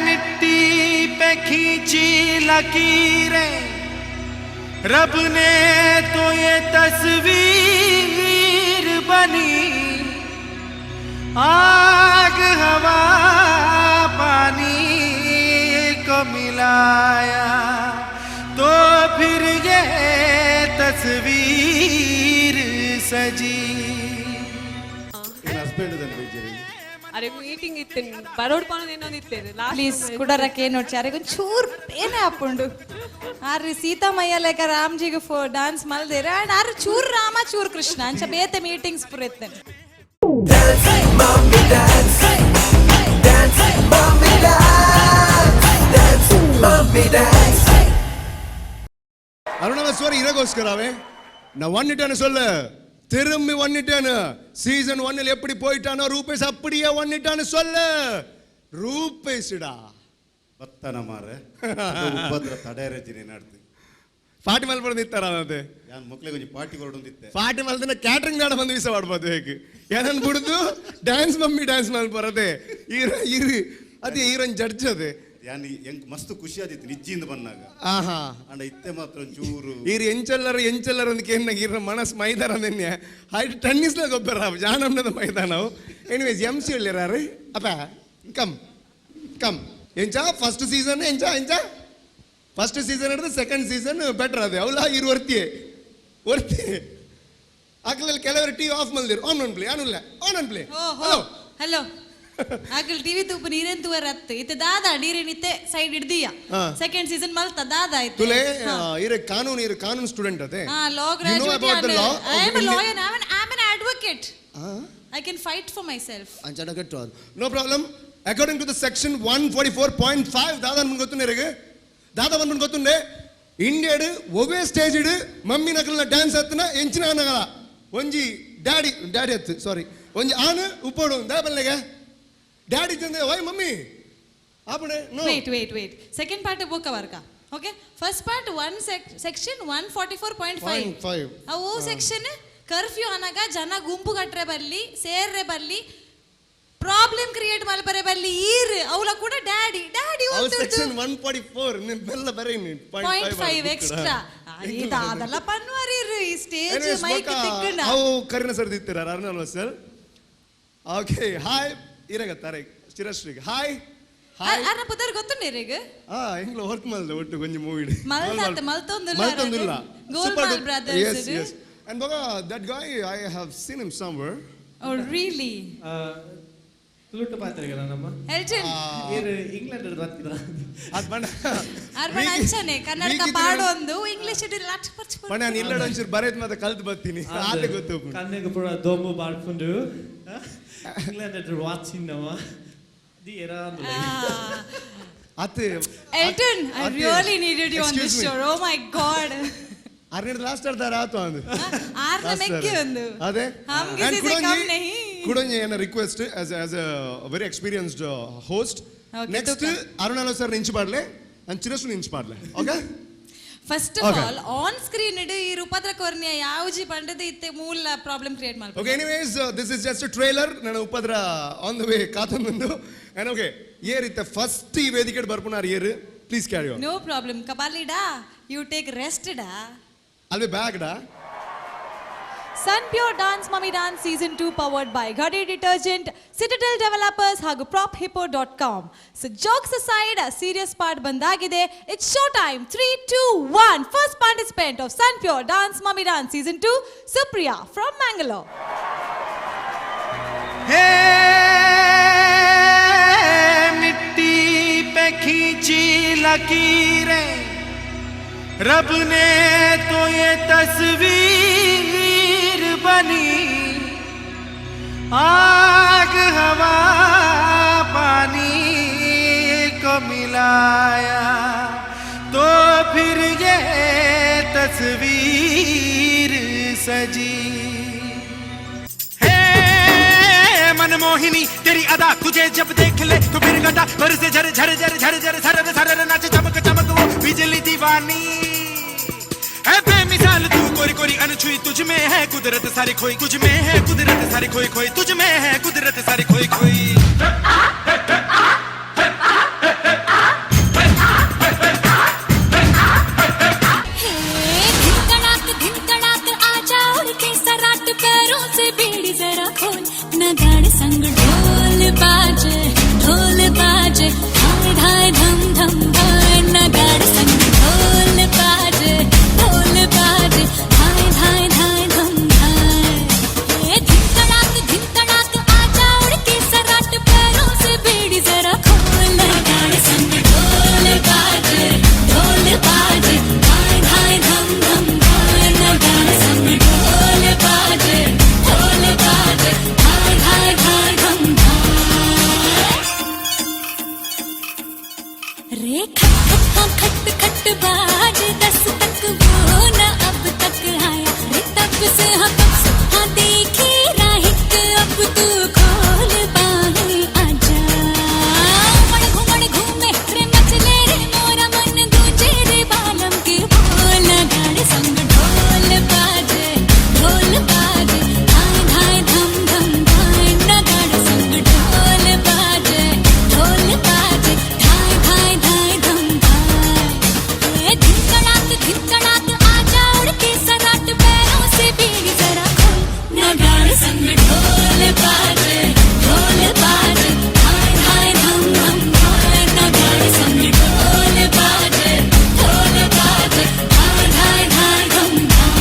मिट्टी पे खींची लकीरें रब ने तो ये तस्वीर बनी आग हवा पानी को मिलाया तो फिर ये तस्वीर सजी ಹಸ್ಬೆಂಡ್ ಬೇಜಾರಿ ಅರೆ ಮೀಟಿಂಗ್ ಇತ್ತು ಬರೋಡ್ ಪಣದ ಇನ್ನೊಂದಿತ್ತೇನೆ ಪ್ಲೀಸ್ ಕುಡರಕ್ಕೆ ನೋಡ್ಚಿ ಅರೆಗೆ ಒಂಚೂರು ಏನೇ ಹಾಕೊಂಡು ಆರ್ರಿ ಸೀತಾಮಯ್ಯ ಲೆಕ್ಕ ರಾಮ್ಜಿಗೆ ಡಾನ್ಸ್ ಮಲ್ದೇರ ಅಂಡ್ ಆರು ಚೂರು ರಾಮ ಚೂರು ಕೃಷ್ಣ ಅಂಚ ಬೇತೆ ಮೀಟಿಂಗ್ಸ್ ಪುರೆತ್ತೆ அருணாஸ்வரி இரகோஸ்கராவே நான் ஒன்னிட்டேன்னு சொல்லு திரும்பி ஒன்னிட்டேன்னு சீசன் 1 எப்படி போயிட்டானோ ரூபேஷ் அப்படியே ஒன்னிட்டான்னு சொல்லு ரூபேஷ்டா ಬತ್ತನ ಮಾರ್ರೆ ಉಪದ್ರ ತಡೆರಜಿನಿ ನಡ್ದು ಪಾಟಿ ಮೇಲೆ ಬಂದು ನಿಂತಾರ ಅದೇ ಯಾನ್ ಮಕ್ಳಿಗೆ ಒಂಜಿ ಪಾರ್ಟಿ ಹೊರಡೊಂದಿತ್ತೆ ಪಾಟಿ ಮಲ್ದಿನ ಕ್ಯಾಟ್ರಿಂಗ್ ನಾಡ ಬಂದು ವಿಸ ಮಾಡ್ಬೋದು ಹೇಗೆ ಏನನ್ ಬಿಡುದು ಡ್ಯಾನ್ಸ್ ಮಮ್ಮಿ ಡ್ಯಾನ್ಸ್ ಮಾಡಿ ಬರದೆ ಇರಿ ಅದೇ ಈರನ್ ಜಡ್ಜ್ ಅದೇ ಯಾನ್ ಎಂಕ್ ಮಸ್ತ್ ಖುಷಿ ಆದಿತ್ತು ನಿಜ್ಜಿಂದ ಬಂದಾಗ ಆಹಾ ಅಂಡ ಇತ್ತೆ ಮಾತ್ರ ಒಂಚೂರು ಈರು ಎಂಚಲ್ಲರ ಅಂತ ಕೇಳಿನಾಗ ಇರ ಮನಸ್ ಮೈದಾನ ನೆನ್ನೆ ಹೈಟ್ ಟೆನ್ನಿಸ್ನಾಗ ಒಬ್ಬರ ಜಾನಮ್ನದ ಮೈದಾನವು ಎನಿವೇಸ್ ಎಮ್ ಸಿ ಹೇಳಿರಾರು ಅಪ್ಪ ಕಮ್ ಕಮ್ ಎಂಚ ಫಸ್ಟ್ ಸೀಸನ್ ಎಂಚ ಫಸ್ಟ್ ಸೀಸನ್ ಹಿಡಿದು ಸೆಕೆಂಡ್ ಸೀಸನ್ ಬೆಟರ್ ಅದೇ ಅವಲ್ಲ ಇರು ವರ್ತಿ ಆಕಲಲ್ಲಿ ಕೆಲವರು ಟಿವಿ ಆಫ್ ಮಲ್ದಿರು on play on play hello hello ಆಕಲ್ ಟಿವಿ ತುಪ್ಪ ನೀರೇನ್ ತುವ ರತ್ತು ಇತ್ತೆ ದಾದ ನೀರೇನ್ ಇತ್ತೆ ಸೈಡ್ ಹಿಡ್ದಿಯ ಸೆಕೆಂಡ್ ಸೀಸನ್ ಮಲ್ತ ದಾದ ಆಯ್ತು ತುಲೆ ಕಾನೂನು ಸ್ಟೂಡೆಂಟ್ ಅದೇ law You know graduate about the law of I am a India? lawyer I am an advocate I can fight for myself ಅಂಚನ ಕಟ್ಟು no problem according to the section 144.5 ದಾದಾ ನಮ್ಗೆ ಗೊತ್ತುಂಡೆ ದಾದಾ ಬಂದು ಗೊತ್ತುಂಡೆ ಇಂಡಿಯಾಡು ಒವೇ ಸ್ಟೇಜ್ ಇಡು ಮಮ್ಮಿ ನಕಲ್ನ ಡ್ಯಾನ್ಸ್ ಹತ್ತನ ಎಂಚಿನ ಅನ್ನಗಲ ಒಂಜಿ ಡ್ಯಾಡಿ ಹತ್ತು ಸಾರಿ ಒಂಜಿ ಆನು ಉಪ್ಪೋಡು ದಾಬಲ್ಲೆಗೆ ಡ್ಯಾಡಿ ತಂದೆ ವೈ ಮಮ್ಮಿ ಆಪಣೆ no wait second part book varka okay first part one section 144.5 ಅವು ಸೆಕ್ಷನ್ ಕರ್ಫ್ಯೂ ಅನಗ ಜನ ಗುಂಪು ಕಟ್ರೆ ಬಲ್ಲಿ ಸೇರ್ರೆ ಬಲ್ಲಿ ಪ್ರಾಬ್ಲಮ್ ಕ್ರಿಯೇಟ್ ಮಲ್ಪರೆ ಬಲ್ಲಿ ಈರ್ ಅವಳ ಕೂಡ ಡ್ಯಾಡಿ ಸೆಕ್ಷನ್ 144 ನಿನ್ ಬೆಲ್ಲ ಬರೀ 0.5 ಎಕ್ಸ್ಟ್ರಾ ಅದೆಲ್ಲ ಪನ್ವಾರಿ ಈ ಸ್ಟೇಜ್ ಮೈಕ್ ತಿಕ್ಕಂಡ ಅವು ಕರಿನ ಸರ್ ದಿತ್ತಿರ ಅರ್ನಲ್ ಸರ್ ಓಕೆ ಹಾಯ್ ಇರಗತ್ತಾರೆ ಚಿರಶ್ರೀಗೆ ಹಾಯ್ ಅರ್ನ ಪುದರ್ ಗೊತ್ತುಂಡೇರಿಗೆ ಎಂಗ್ಲ ವರ್ಕ್ ಮಲ್ದೆ ಒಟ್ಟು ಕೊಂಚ ಮೂವಿ ಮಲ್ತೊಂದುಲ್ಲ Golmaal Brothers yes and baga that guy I have seen him somewhere oh really ತುಳುಟು ಪಾತ್ರೆಗಳ ನಮ್ಮ ಎಲ್ಟನ್ ಇಂಗ್ಲೆಂಡ್ ಬರ್ತಿದ್ರ ಅದು ಬಣ್ಣ ಅರ್ಬನ್ ಅಂಚನೆ ಕನ್ನಡ ಪಾಡೊಂದು ಇಂಗ್ಲಿಷ್ ಲಾಟ್ ಪರ್ಚ್ ಬಣ್ಣ ನಾನು ಇಲ್ಲಡ ಒಂಚೂರು ಬರೆದ್ ಮತ್ತೆ ಕಲ್ತು ಬರ್ತೀನಿ ಆಲೆ ಗೊತ್ತು ಕನ್ನೆಗೆ ಪುರ ದೊಂಬು ಬಾಡ್ಕೊಂಡು ಇಂಗ್ಲೆಂಡ್ ವಾಚಿಂಗ್ ನಮ್ಮ ದಿ ಎರಾ ಅತ್ತೆ Elton I really needed you on this show oh my god ಅರ್ನೇಡ್ ಲಾಸ್ಟ್ ಅರ್ಧ ರಾತು ಅಂದು ಆರ್ನ ಮೆಕ್ಕೆ ಒಂದು ಅದೇ हम किसी से कम नहीं ಕುಡಂಜಿ ಏನ request as a very experienced host next ಅರುಣಾಲ ಸರ್ ನಿಂಚು ಮಾಡ್ಲೆ ನಾನು ಚಿರಸು ನಿಂಚು ಮಾಡ್ಲೆ okay first of all on screen ಇಡು ಈ ರೂಪದ್ರ ಕೊರ್ನಿಯ ಯಾವಜಿ ಪಂಡದ ಇತ್ತೆ ಮೂಲ ಪ್ರಾಬ್ಲಮ್ ಕ್ರಿಯೇಟ್ ಮಾಡ್ತಾರೆ okay anyways this is just a trailer ನಾನು ಉಪದ್ರ ಆನ್ ದ ವೇ ಕಾತೊಂದು and okay ಏರ್ ಇತ್ತೆ ಫಸ್ಟ್ ಈ ವೇದಿಕೆ ಬರ್ಪುನಾರ್ ಏರ್ please carry on no problem ಕಬಾಲಿಡಾ ಯು ಟೇಕ್ ರೆಸ್ಟ್ ಡಾ ಅಲ್ವೇ ಬ್ಯಾಗ್ ಡಾ Sun Pure Dance Mummy Dance Season 2 powered by Gadi Detergent, Citadel Developers ಹಾಗೂ prophippo.com. So jokes aside, a serious part bandagide. It's showtime. 3, 2, 1. First participant of Sun Pure Dance Mummy Dance Season 2, Supriya from Mangalore. hey मिट्टी पे खींची लकीरें रब ने तो ये तस्वीर बनी आग हवा पानी को मिलाया तो फिर ये तस्वीर सजी। मनमोहिनी तेरी अदा तुझे जब देख ले तो फिर गदा पर से झर झर झर झर झर झर झर नाच चमक चमक वो बिजली दीवानी है बेमिसाल तू कोरी कोरी अनछुई तुझ में है कुदरत सारी खोई तुझ में है कुदरत सारी खोई खोई तुझ में है कुदरत सारी खोई खोई। संग ढोल बाजे धाय धाय धम धम धाय नगाड़ संग ढोल बाजे धाय धाय धाय धम धाय। धिन तड़ाक आजा उड़ के सराट पैरों से बेड़ी जरा खोल नगाड़ संग ढोल बाजे धाय धाय धम धम धाय नगाड़ संग ढोल बाजे धाय धाय धाय धम धाय। रे खट खट बाज 10 तक वो न अब तक आया रे तब से हाँ देखी राहिक अब तू खोल बाहें आजा। मण घूमे रे मचले रे मोरा मन गूंजे रे बालम के बोल गाड़ संग ढोल बाजे धाय धाय धम धम धाय नगाड़ संग ढोल बाजे धाय धाय धाय धम धाय। धिन तड़ाक आजा उड़ के सराट पैरों से बेड़ी जरा खोल नगाड़ संग ढोल बाजे धाय धाय धम धम धाय नगाड़ संग ढोल बाजे धाय धाय धाय धम धाय।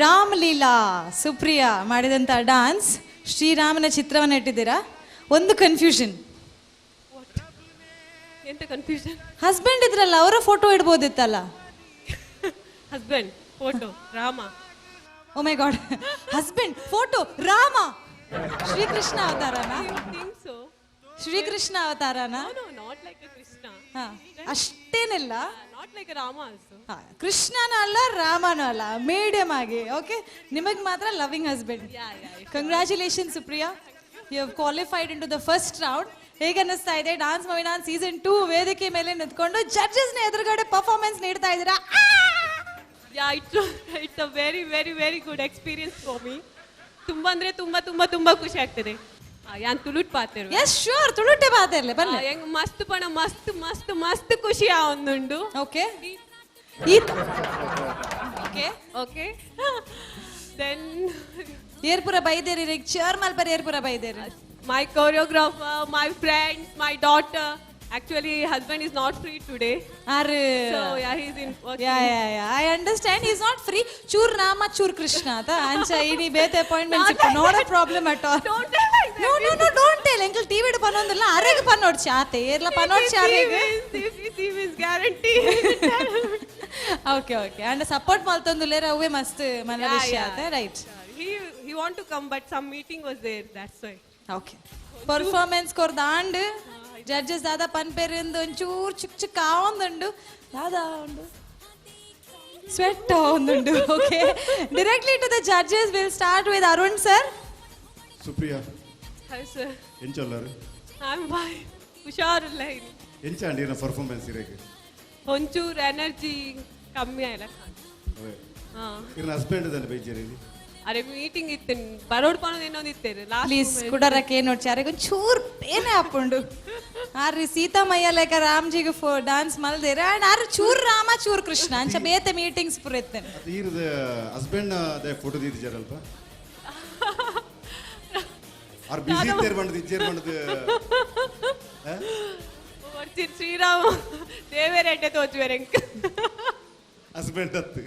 ರಾಮಲೀಲಾ ಸುಪ್ರಿಯಾ ಮಾಡಿದಂಥ ಡಾನ್ಸ್ ಶ್ರೀರಾಮನ ಚಿತ್ರವನ್ನು ಇಟ್ಟಿದ್ದೀರಾ. ಒಂದು ಕನ್ಫ್ಯೂಷನ್, ಎಂತ ಕನ್ಫ್ಯೂಷನ್? ಹಸ್ಬೆಂಡ್ ಇದ್ರಲ್ಲ ಅವರ ಫೋಟೋ ಇಡ್ಬೋದಿತ್ತಲ್ಲ. Husband photo Rama. Oh my god, husband photo Rama. Srikrishna ಅವತಾರನ? Think so. ಶ್ರೀಕೃಷ್ಣ ಅವತಾರನ? No not like a Krishna. ಅಷ್ಟೇನಿಲ್ಲ, not like a Rama also. ಕೃಷ್ಣನೂ ಅಲ್ಲ ರಾಮನೂ ಅಲ್ಲ, ಮೀಡಿಯಂ ಆಗಿ. ಓಕೆ, ನಿಮಗೆ ಮಾತ್ರ loving husband. Congratulation Supriya, you have qualified in to the first round. ಹೇಗೆ ಅನ್ನಿಸ್ತಾ ಇದೆ ಡಾನ್ಸ್ ಮೂವಿ ಡಾನ್ಸ್ ಸೀಸನ್ 2 ವೇದಿಕೆ ಮೇಲೆ ನಿಂತ್ಕೊಂಡು ಜಡ್ಜಸ್ ನ ಎದುರುಗಡೆ ಪರ್ಫಾರ್ಮೆನ್ಸ್ ನೀಡ್ತಾ ಇದ್ದೀರಾ? It's a very very very good experience for me. ತುಂಬಾ ಅಂದ್ರೆ ತುಂಬಾ ತುಂಬಾ ತುಂಬಾ ಖುಷಿ ಆಗ್ತದೆ. ಯಾನ್ ತುಳುಟ್ ಪಾತೆರು. ಎಸ್ ಶ್ಯೂರ್, ತುಳುಟೆ ಪಾತೆರ್ಲೆ ಬನ್ನಿ. ಹೆಂಗ್ ಮಸ್ತ್ ಪಣ ಮಸ್ತ್ ಮಸ್ತ್ ಮಸ್ತ್ ಖುಷಿ ಆವೊಂದುಂಡು. ಓಕೆ ಓಕೆ ಓಕೆ ದೆನ್ ಏರ್ಪುರ ಬೈದೇರಿ ಚೇರ್ ಮಲ್ಪರ್ ಏರ್ಪುರ ಬೈದೇರಿ. My choreographer, my friends, my daughter. Actually, husband is not free today. So yeah, he's in working. Yeah. I understand he's not free. Chur Rama, Chur Krishna. Ta ancha ini bete appointments ippu. Not a problem at all. Don't tell like that. No, don't tell. Uncle TV ಡು ಪನ್ನೊಂದಿಲ್ಲ, ಅರೆಗೆ ಪನ್ನೋಡ್ ಚಾತೆ ಏರ್ಲ ಪನ್ನೋಡ್ ಚಾರೆಗೆ. This is guarantee. Okay. And support maltondulera ಅವೇ ಮಸ್ತ್ ಮನ ವಿಷಯ ಆತೆ, right? He want to come but some meeting was there, that's why. Okay. Performance ಕೊರ್ದಾಂಡ್ ಜಡ್ಜಸ್ ದಾದಾ ಪನ್ಪೇರಿಂದ ಒಂಚೂರು ಚಿಕ್ಕ ಚಿಕ್ಕ ಆವೊಂದುಂಡು ದಾದಾ ಉಂಡು స్వెట్ ఉందుండు. Okay, directly to the judges. Will start with Arun sir. Supriya Hi sir. ಎಂಚೊಲ್ಲಾರು I'm fine. ಹುಷಾರಿಲ್ಲ ಇನ್ನು. ಎಂಚಾಂಡಿ ಇರೋ ಪರ್ಫಾರ್ಮೆನ್ಸ್ ಇರಕ್ಕೆ ಒಂಚೂರು ಎನರ್ಜಿ ಕಮ್ಮಿ ಆಯ್ಲ. ಇರ್ನ ಹಸ್ಬೆಂಡ್ ದಲ್ಲಿ ಬೈಜರಿ ಅರೆ ಮೀಟಿಂಗ್ ಇತ್ತು ಬರೋಡ್ಕೊಂಡು ಏನೊಂದು ಇತ್ತೇರಿ ప్లీజ్ కుడరకే నోడ్చారు చూర్ పేనే అప్పుడు ఆరి సీతమయ్య లేక రామ్జీಗೆ డాన్స్ మల్దేರ ಆರ್ ಚೂರ್ ರಾಮ ಚೂರ್ ಕೃಷ್ಣ ಅಂಚ ಬೇತೆ ಮೀಟಿಂಗ್ಸ್ ಪುರೆತ್ತನೆ ಅದು ಇರದ ಹಸ್ಬೆಂಡ್ ದ ಫೋಟೋ ದಿದ್ದಿಜಾರಲ್ಪ ಆರ್ ಬಿಸಿ ಇದ್ದೇರ್ ಬಂಡದು ಒಡ್ಸಿರ್ ಶ್ರೀರಾಮ ದೇವರೆಡ್ಡೆ ತೋಚುವೆರೆ ಹಸ್ಬೆಂಡ್ ಅತ್ತು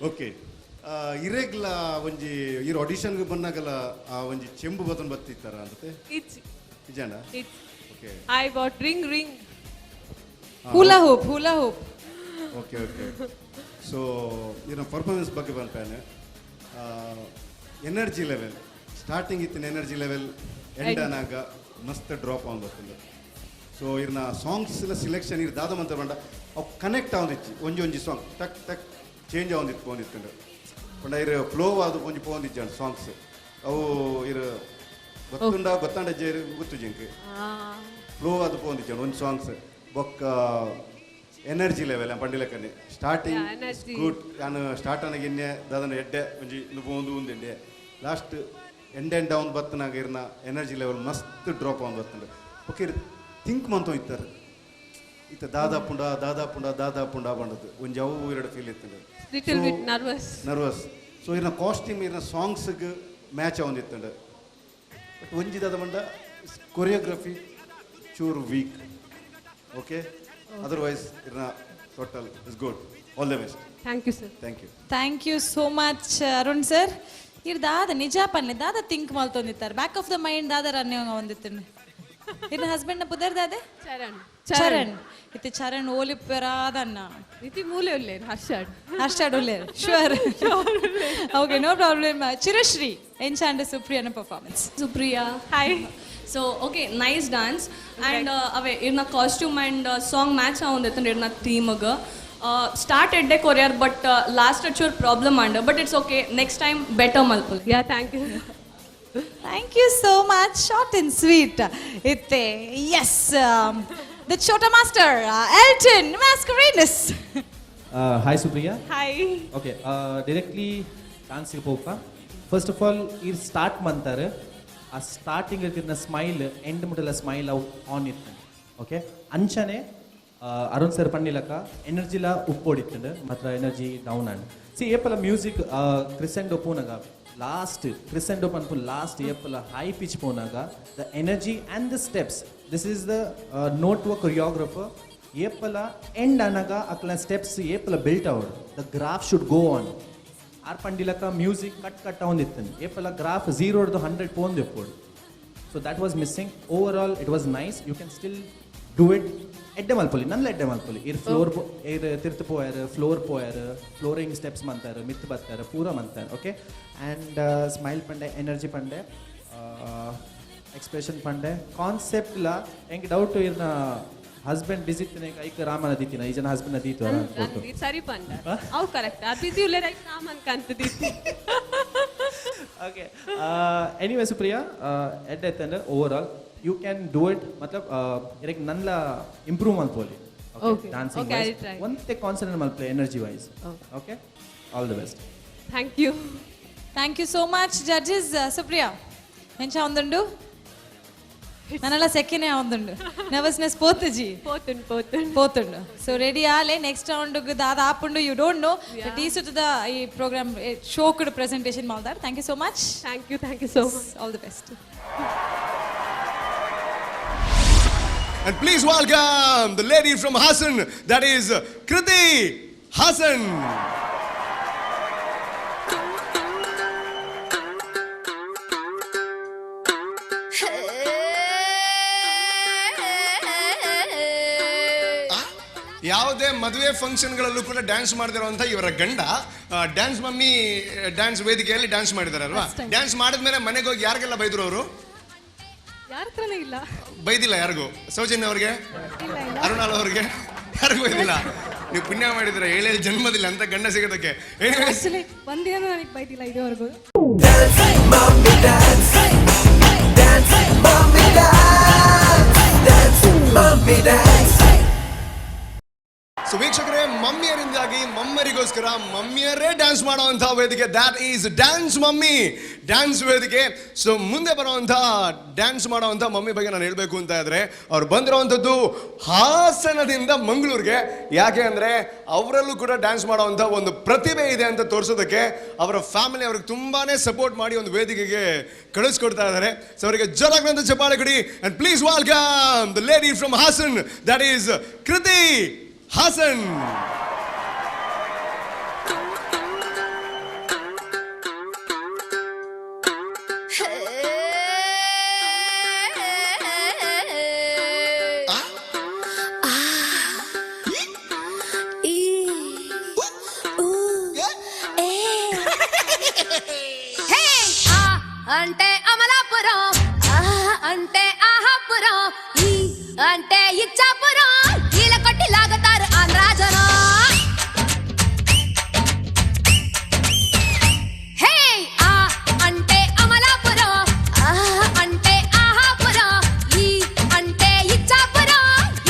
ಓಕೆ ಇರೆಗ್ಲ ಒಂಜಿ ಇರ್ ಆಡಿಷನ್ಗೆ ಬಂದಾಗಲ ಆ ಒಂಜಿ ಚೆಂಬು ಬದನ್ ಬತ್ತಿತ್ತಾರ ಅಂತೆ ಇಚ್ ನಿಜಾನ ಇಚ್ ಓಕೆ ಐ ಬಾಟ್ ರಿಂಗ್ ಹೂಲಾ ಹೂಪ್ ಓಕೆ ಸೊ ಇರ ಪರ್ಫಾರ್ಮೆನ್ಸ್ ಬಗ್ಗೆ ಬಂತಾನೆ ಎನರ್ಜಿ ಲೆವೆಲ್ ಸ್ಟಾರ್ಟಿಂಗ್ ಇತ್ತಿನ ಎನರ್ಜಿ ಲೆವೆಲ್ ಎಂಡ್ ಅನಾಗ ಮಸ್ತ್ ಡ್ರಾಪ್ ಆಗೋದಿಲ್ಲ ಸೊ ಇರ್ನ ಸಾಂಗ್ಸ್ ಸಿಲೆಕ್ಷನ್ ಇರ್ ದಾದ ಮಂತ್ರ ಬಂಡ ಅವು ಕನೆಕ್ಟ್ ಆಗೋದಿಚ್ಚಿ ಒಂಜಿ ಸಾಂಗ್ ಟಕ್ ಟಕ್ ಚೇಂಜ್ ಆಗೋದಿತ್ತು ಪೋನಿತ್ತು ಪಂಡ ಇರು ಫ್ಲೋ ಅದು ಒಂಜಿ ಪೋಂದಿಜ್ಜ ಸಾಂಗ್ಸ್ ಅವು ಇರು ಗೊತ್ತಾಂಡ ಜೇರು ಗೊತ್ತು ಜಿಂಕ್ ಫ್ಲೋ ಅದು ಪೋಂದಿಜ್ಜ ಒಂದು ಸಾಂಗ್ಸ್ ಬೊಕ್ಕ ಎನರ್ಜಿ ಲೆವೆಲ್ ಪಂಡಿಲಕ್ಕನೆ ಸ್ಟಾರ್ಟಿಂಗ್ ಗುಡ್ ನಾನು ಸ್ಟಾರ್ಟ್ ಅನ್ನಗಿನ್ನೆ ದಾದನ ಎಡ್ಡೆ ಒಂಜಿ ನುಪೋಂದು ಉಂದೆಂಡೆ ಲಾಸ್ಟ್ ಎಂಡ್ ಡೌನ್ ಬತ್ತನಾಗ ಇರ್ನ ಎನರ್ಜಿ ಲೆವೆಲ್ ಮಸ್ತ್ ಡ್ರಾಪ್ ಆನ್ ಬರ್ತಂಡೆ ಓಕೆ ಥಿಂಕ್ ಮಂತೋ ಇತ್ತಾರೆ ಇತ್ತ ದಾದಾಪುಂಡ ಬಂಡದು ಒಂಜಿ ಅವು ಎರಡು ಫೀಲ್ ಇತ್ತಂಡೆ ಲಿಟಲ್ ಬಿಟ್ ನರ್ವಸ್ ಸೊ ಇರ್ನ ಕಾಸ್ಟ್ಯೂಮ್ ಇರ್ನ ಸಾಂಗ್ಸ್ಗೆ ಮ್ಯಾಚ್ ಆಗೊಂದಿತ್ತಂಡೆ ಬಟ್ ಒಂಜಿ ದಾದ ಬಂಡ ಕೊರಿಯೋಗ್ರಫಿ ಚೂರು ವೀಕ್ ಓಕೆ ಅದರ್ವೈಸ್ ಇರ್ನ total is good all the best thank you sir thank you so much Arun sir. ಇರ್ ದಾದ ನಿಜ ಪನ್ಲೆ ದಾದ ಥಿಂಕ್ ಮಲ್ತೊಂದಿತ್ತಾರೆ ಬ್ಯಾಕ್ ಆಫ್ ದ ಮೈಂಡ್ ದಾದ ರನ್ನೇ ಒಂದಿತ್ತು ಇರ್ನ ಹಸ್ಬೆಂಡ್ ನ ಪುದರ್ ದಾದೆ ಚರಣ್ ಇತ್ತೆ ಚರಣ್ ಓಲಿಪ್ಪರಾದನ್ನ ಇತಿ ಮೂಲೆ ಉಲ್ಲೇರು ಹರ್ಷಾಡ್ ಉಲ್ಲೇರು sure okay no problem. Chirashree ಎಂಚಾಂಡ್ ಸುಪ್ರಿಯಾನ performance. Supriya hi. So okay nice dance and ಅವೇ ಇರ್ನ ಕಾಸ್ಟ್ಯೂಮ್ ಆ್ಯಂಡ್ ಸಾಂಗ್ ಮ್ಯಾಚ್ ಆಗೋದಿತ್ತು ಇರ್ನ ಥೀಮ್ಗೆ ಸ್ಟಾರ್ಟ್ ಎಡ್ಡೆ ಕೊರಿಯರ್ ಬಟ್ ಲಾಸ್ಟ್ ಚೂರ್ problem and but it's okay next time better ಮಲ್ಪುಲ್. Yeah thank you. Thank you so much. Short and sweet. Itte. Yes. The Chota Master, Elton Mascarenas. Hi Supriya. Hi. Okay, directly dance ಹೋಗ್ತಾ. First of all, ಈ ಸ್ಟಾರ್ಟ್ ಮಾಡ್ತಾರೆ. ಆ ಸ್ಟಾರ್ಟಿಂಗ್ ಇರ್ತಿನ ಸ್ಮೈಲ್ ಎಂಡ್ ಮುಟ್ಟಲ ಸ್ಮೈಲ್ ಆನ್ ಇತ್ತು. ಓಕೆ ಅಂಚನೆ ಅರುಣ್ ಸರ್ ಪಣ್ಣಿಲಕ ಎನರ್ಜಿಲ ಉಪ್ಪೋಡಿತ್ತು ಮಾತ್ರ ಎನರ್ಜಿ ಡೌನ್ ಆಂಡ್ ಸಿ ಏಪಲ ಮ್ಯೂಸಿಕ್ ಕ್ರಿಸೆಂಡೋ ಪೂನಗ ಲಾಸ್ಟ್ ಕ್ರಿಸೆಂಡೋ ಪನ್ಪು ಲಾಸ್ಟ್ ಏಪಲ ಹೈ ಪಿಚ್ ಪೋನಾಗ the energy and the steps this is the note to a choreographer ಏಪಲ ಎಂಡ್ ಅನಗ ಅಕ್ಲ ಸ್ಟೆಪ್ಸ್ ಏಪಲ built out the graph should go on ಆರ್ ಪಂಡಿಲಕ ಮ್ಯೂಸಿಕ್ ಕಟ್ ಒಂದಿತ್ತು ಏಪಲ ಗ್ರಾಫ್ 0 to 100 ಪೋಂದು ಎಪ್ಪೋಡು so that was missing overall it was nice you can still do it ಎಡ್ಡೆ ಮಲ್ಪೊಲಿ ನಲ್ಲ ಎಡ್ಡೆ ಮಲ್ಪೊಲಿ ಇರ್ ಫ್ಲೋರ್ ಇರ್ ತಿರ್ತು ಪೋಯಾರು ಫ್ಲೋರಿಂಗ್ ಸ್ಟೆಪ್ಸ್ ಮಂತಾರೆ ಮಿತ್ ಬರ್ತಾರೆ ಪೂರ ಮಂತಾರೆ okay and smile Pande energy Pande expression ಪಂಡೆ ಕಾನ್ಸೆಪ್ಟ್ಲ ಹೆಂಗೆ ಡೌಟ್ ಇರ್ನ ಹಸ್ಬೆಂಡ್ ಬಿಸಿ ಇತ್ತಿನ ಐಕ ರಾಮನ ದೀತಿನ ಈ ಜನ ಹಸ್ಬೆಂಡ್ ದೀತು ಸರಿ ಪಂಡ ಅವು ಕರೆಕ್ಟ್ ಅದಿತಿ ಉಲ್ಲೆ ರೈಟ್ ರಾಮನ್ ಕಂತ ದೀತಿ ಓಕೆ ಎನಿವೇ ಸುಪ್ರಿಯಾ ಎಡ್ಡೆ ಎತ್ತಂದ್ರೆ overall you can do it ಮತ್ಲಬ್ ಇದಕ್ಕೆ ನನ್ಲ ಇಂಪ್ರೂವ್ ಮಾಡ್ಬೋದು ಓಕೆ ಡಾನ್ಸಿಂಗ್ ಒಂದೇ ಕಾನ್ಸಂಟ್ರೇಟ್ ಮಾಡ್play energy wise okay all the best thank you so much judges. Supriya ಎಂಚ ಒಂದುಂಡು ನನ್ನೆಲ್ಲ ಸೆಕೆನೆ ಒಂದುಂಡು ನರ್ವಸ್ನೆಸ್ పోతుండు సో రెడీ ఆలే నెక్స్ట్ రౌండ్ దాదా ఆపుండు యు డోంట్ నో బట్ ఈ సుత ఈ ప్రోగ్రామ్ షోకుడ్ ప్రెజెంటేషన్ మాల్దార్. Thank you so much. Thank you so much. All the best. And please welcome the lady from Hassan, that is Kriti Hassan. ಯಾವುದೇ ಮದುವೆ ಫಂಕ್ಷನ್ಗಳಲ್ಲೂ ಕೂಡ ಡ್ಯಾನ್ಸ್ ಮಾಡ್ತಿರುವಂಥ ಇವರ ಗಂಡ ಡ್ಯಾನ್ಸ್ ಮಮ್ಮಿ ಡ್ಯಾನ್ಸ್ ವೇದಿಕೆಯಲ್ಲಿ ಡ್ಯಾನ್ಸ್ ಮಾಡಿದಾರಲ್ವಾ? ಡ್ಯಾನ್ಸ್ ಮಾಡಿದ್ಮೇಲೆ ಮನೆಗೆ ಹೋಗಿ ಯಾರಿಗೆಲ್ಲ ಬೈದ್ರು ಅವರು? ಯಾರ ಹತ್ರನೇ ಇಲ್ಲ, ಬೈದಿಲ್ಲ ಯಾರಿಗೂ? ಸೌಜನ್ಯ ಅವ್ರಿಗೆ, ಅರುಣಾಲ್ ಅವ್ರಿಗೆ ಯಾರಿಗೂ ಬೈದಿಲ್ಲ. ನೀವು ಪುಣ್ಯ ಮಾಡಿದ್ರೆ 7 ಜನ್ಮದಿಲ್ಲ ಅಂತ ಗಂಡ ಸಿಗೋದಕ್ಕೆ. ಆಕ್ಚುಲಿ ಒಂದೇನು ನನಗೆ ಬೈದಿಲ್ಲ ಇದುವರೆಗೂ. ಸೊ ವೀಕ್ಷಕರೇ, ಮಮ್ಮಿಯರಿಂದಾಗಿ ಮಮ್ಮರಿಗೋಸ್ಕರ ಮಮ್ಮಿಯರೇ ಡ್ಯಾನ್ಸ್ ಮಾಡುವಂಥ ವೇದಿಕೆ, that is dance mummy dance ವೇದಿಕೆ. ಸೊ ಮುಂದೆ ಬರುವಂಥ ಡ್ಯಾನ್ಸ್ ಮಾಡುವಂಥ ಮಮ್ಮಿ ಬಗ್ಗೆ ನಾನು ಹೇಳಬೇಕು ಅಂತ ಇದ್ರೆ, ಅವ್ರು ಬಂದಿರುವಂಥದ್ದು ಹಾಸನದಿಂದ ಮಂಗಳೂರಿಗೆ. ಯಾಕೆ ಅಂದರೆ ಅವರಲ್ಲೂ ಕೂಡ ಡ್ಯಾನ್ಸ್ ಮಾಡುವಂಥ ಒಂದು ಪ್ರತಿಭೆ ಇದೆ ಅಂತ ತೋರಿಸೋದಕ್ಕೆ ಅವರ ಫ್ಯಾಮಿಲಿ ಅವ್ರಿಗೆ ತುಂಬಾನೇ ಸಪೋರ್ಟ್ ಮಾಡಿ ಒಂದು ವೇದಿಕೆಗೆ ಕಳಿಸ್ಕೊಡ್ತಾ ಇದ್ದಾರೆ. ಸೊ ಅವರಿಗೆ ಜೋರಾಗಿ ಚಪ್ಪಾಳೆ ಕೊಡಿ and please welcome the lady from Hassan, that is Kriti Hassan. అంటే అమలాపురం, అంటే ఆహాపురం, ఈ అంటే ఇచ్చాపురం, ఈల కొట్టి లాగుతారు ఆంధ్ర జనం. హే ఆ అంటే అమలాపురం, అంటే ఆహాపురం, ఈ అంటే ఇచ్చాపురం,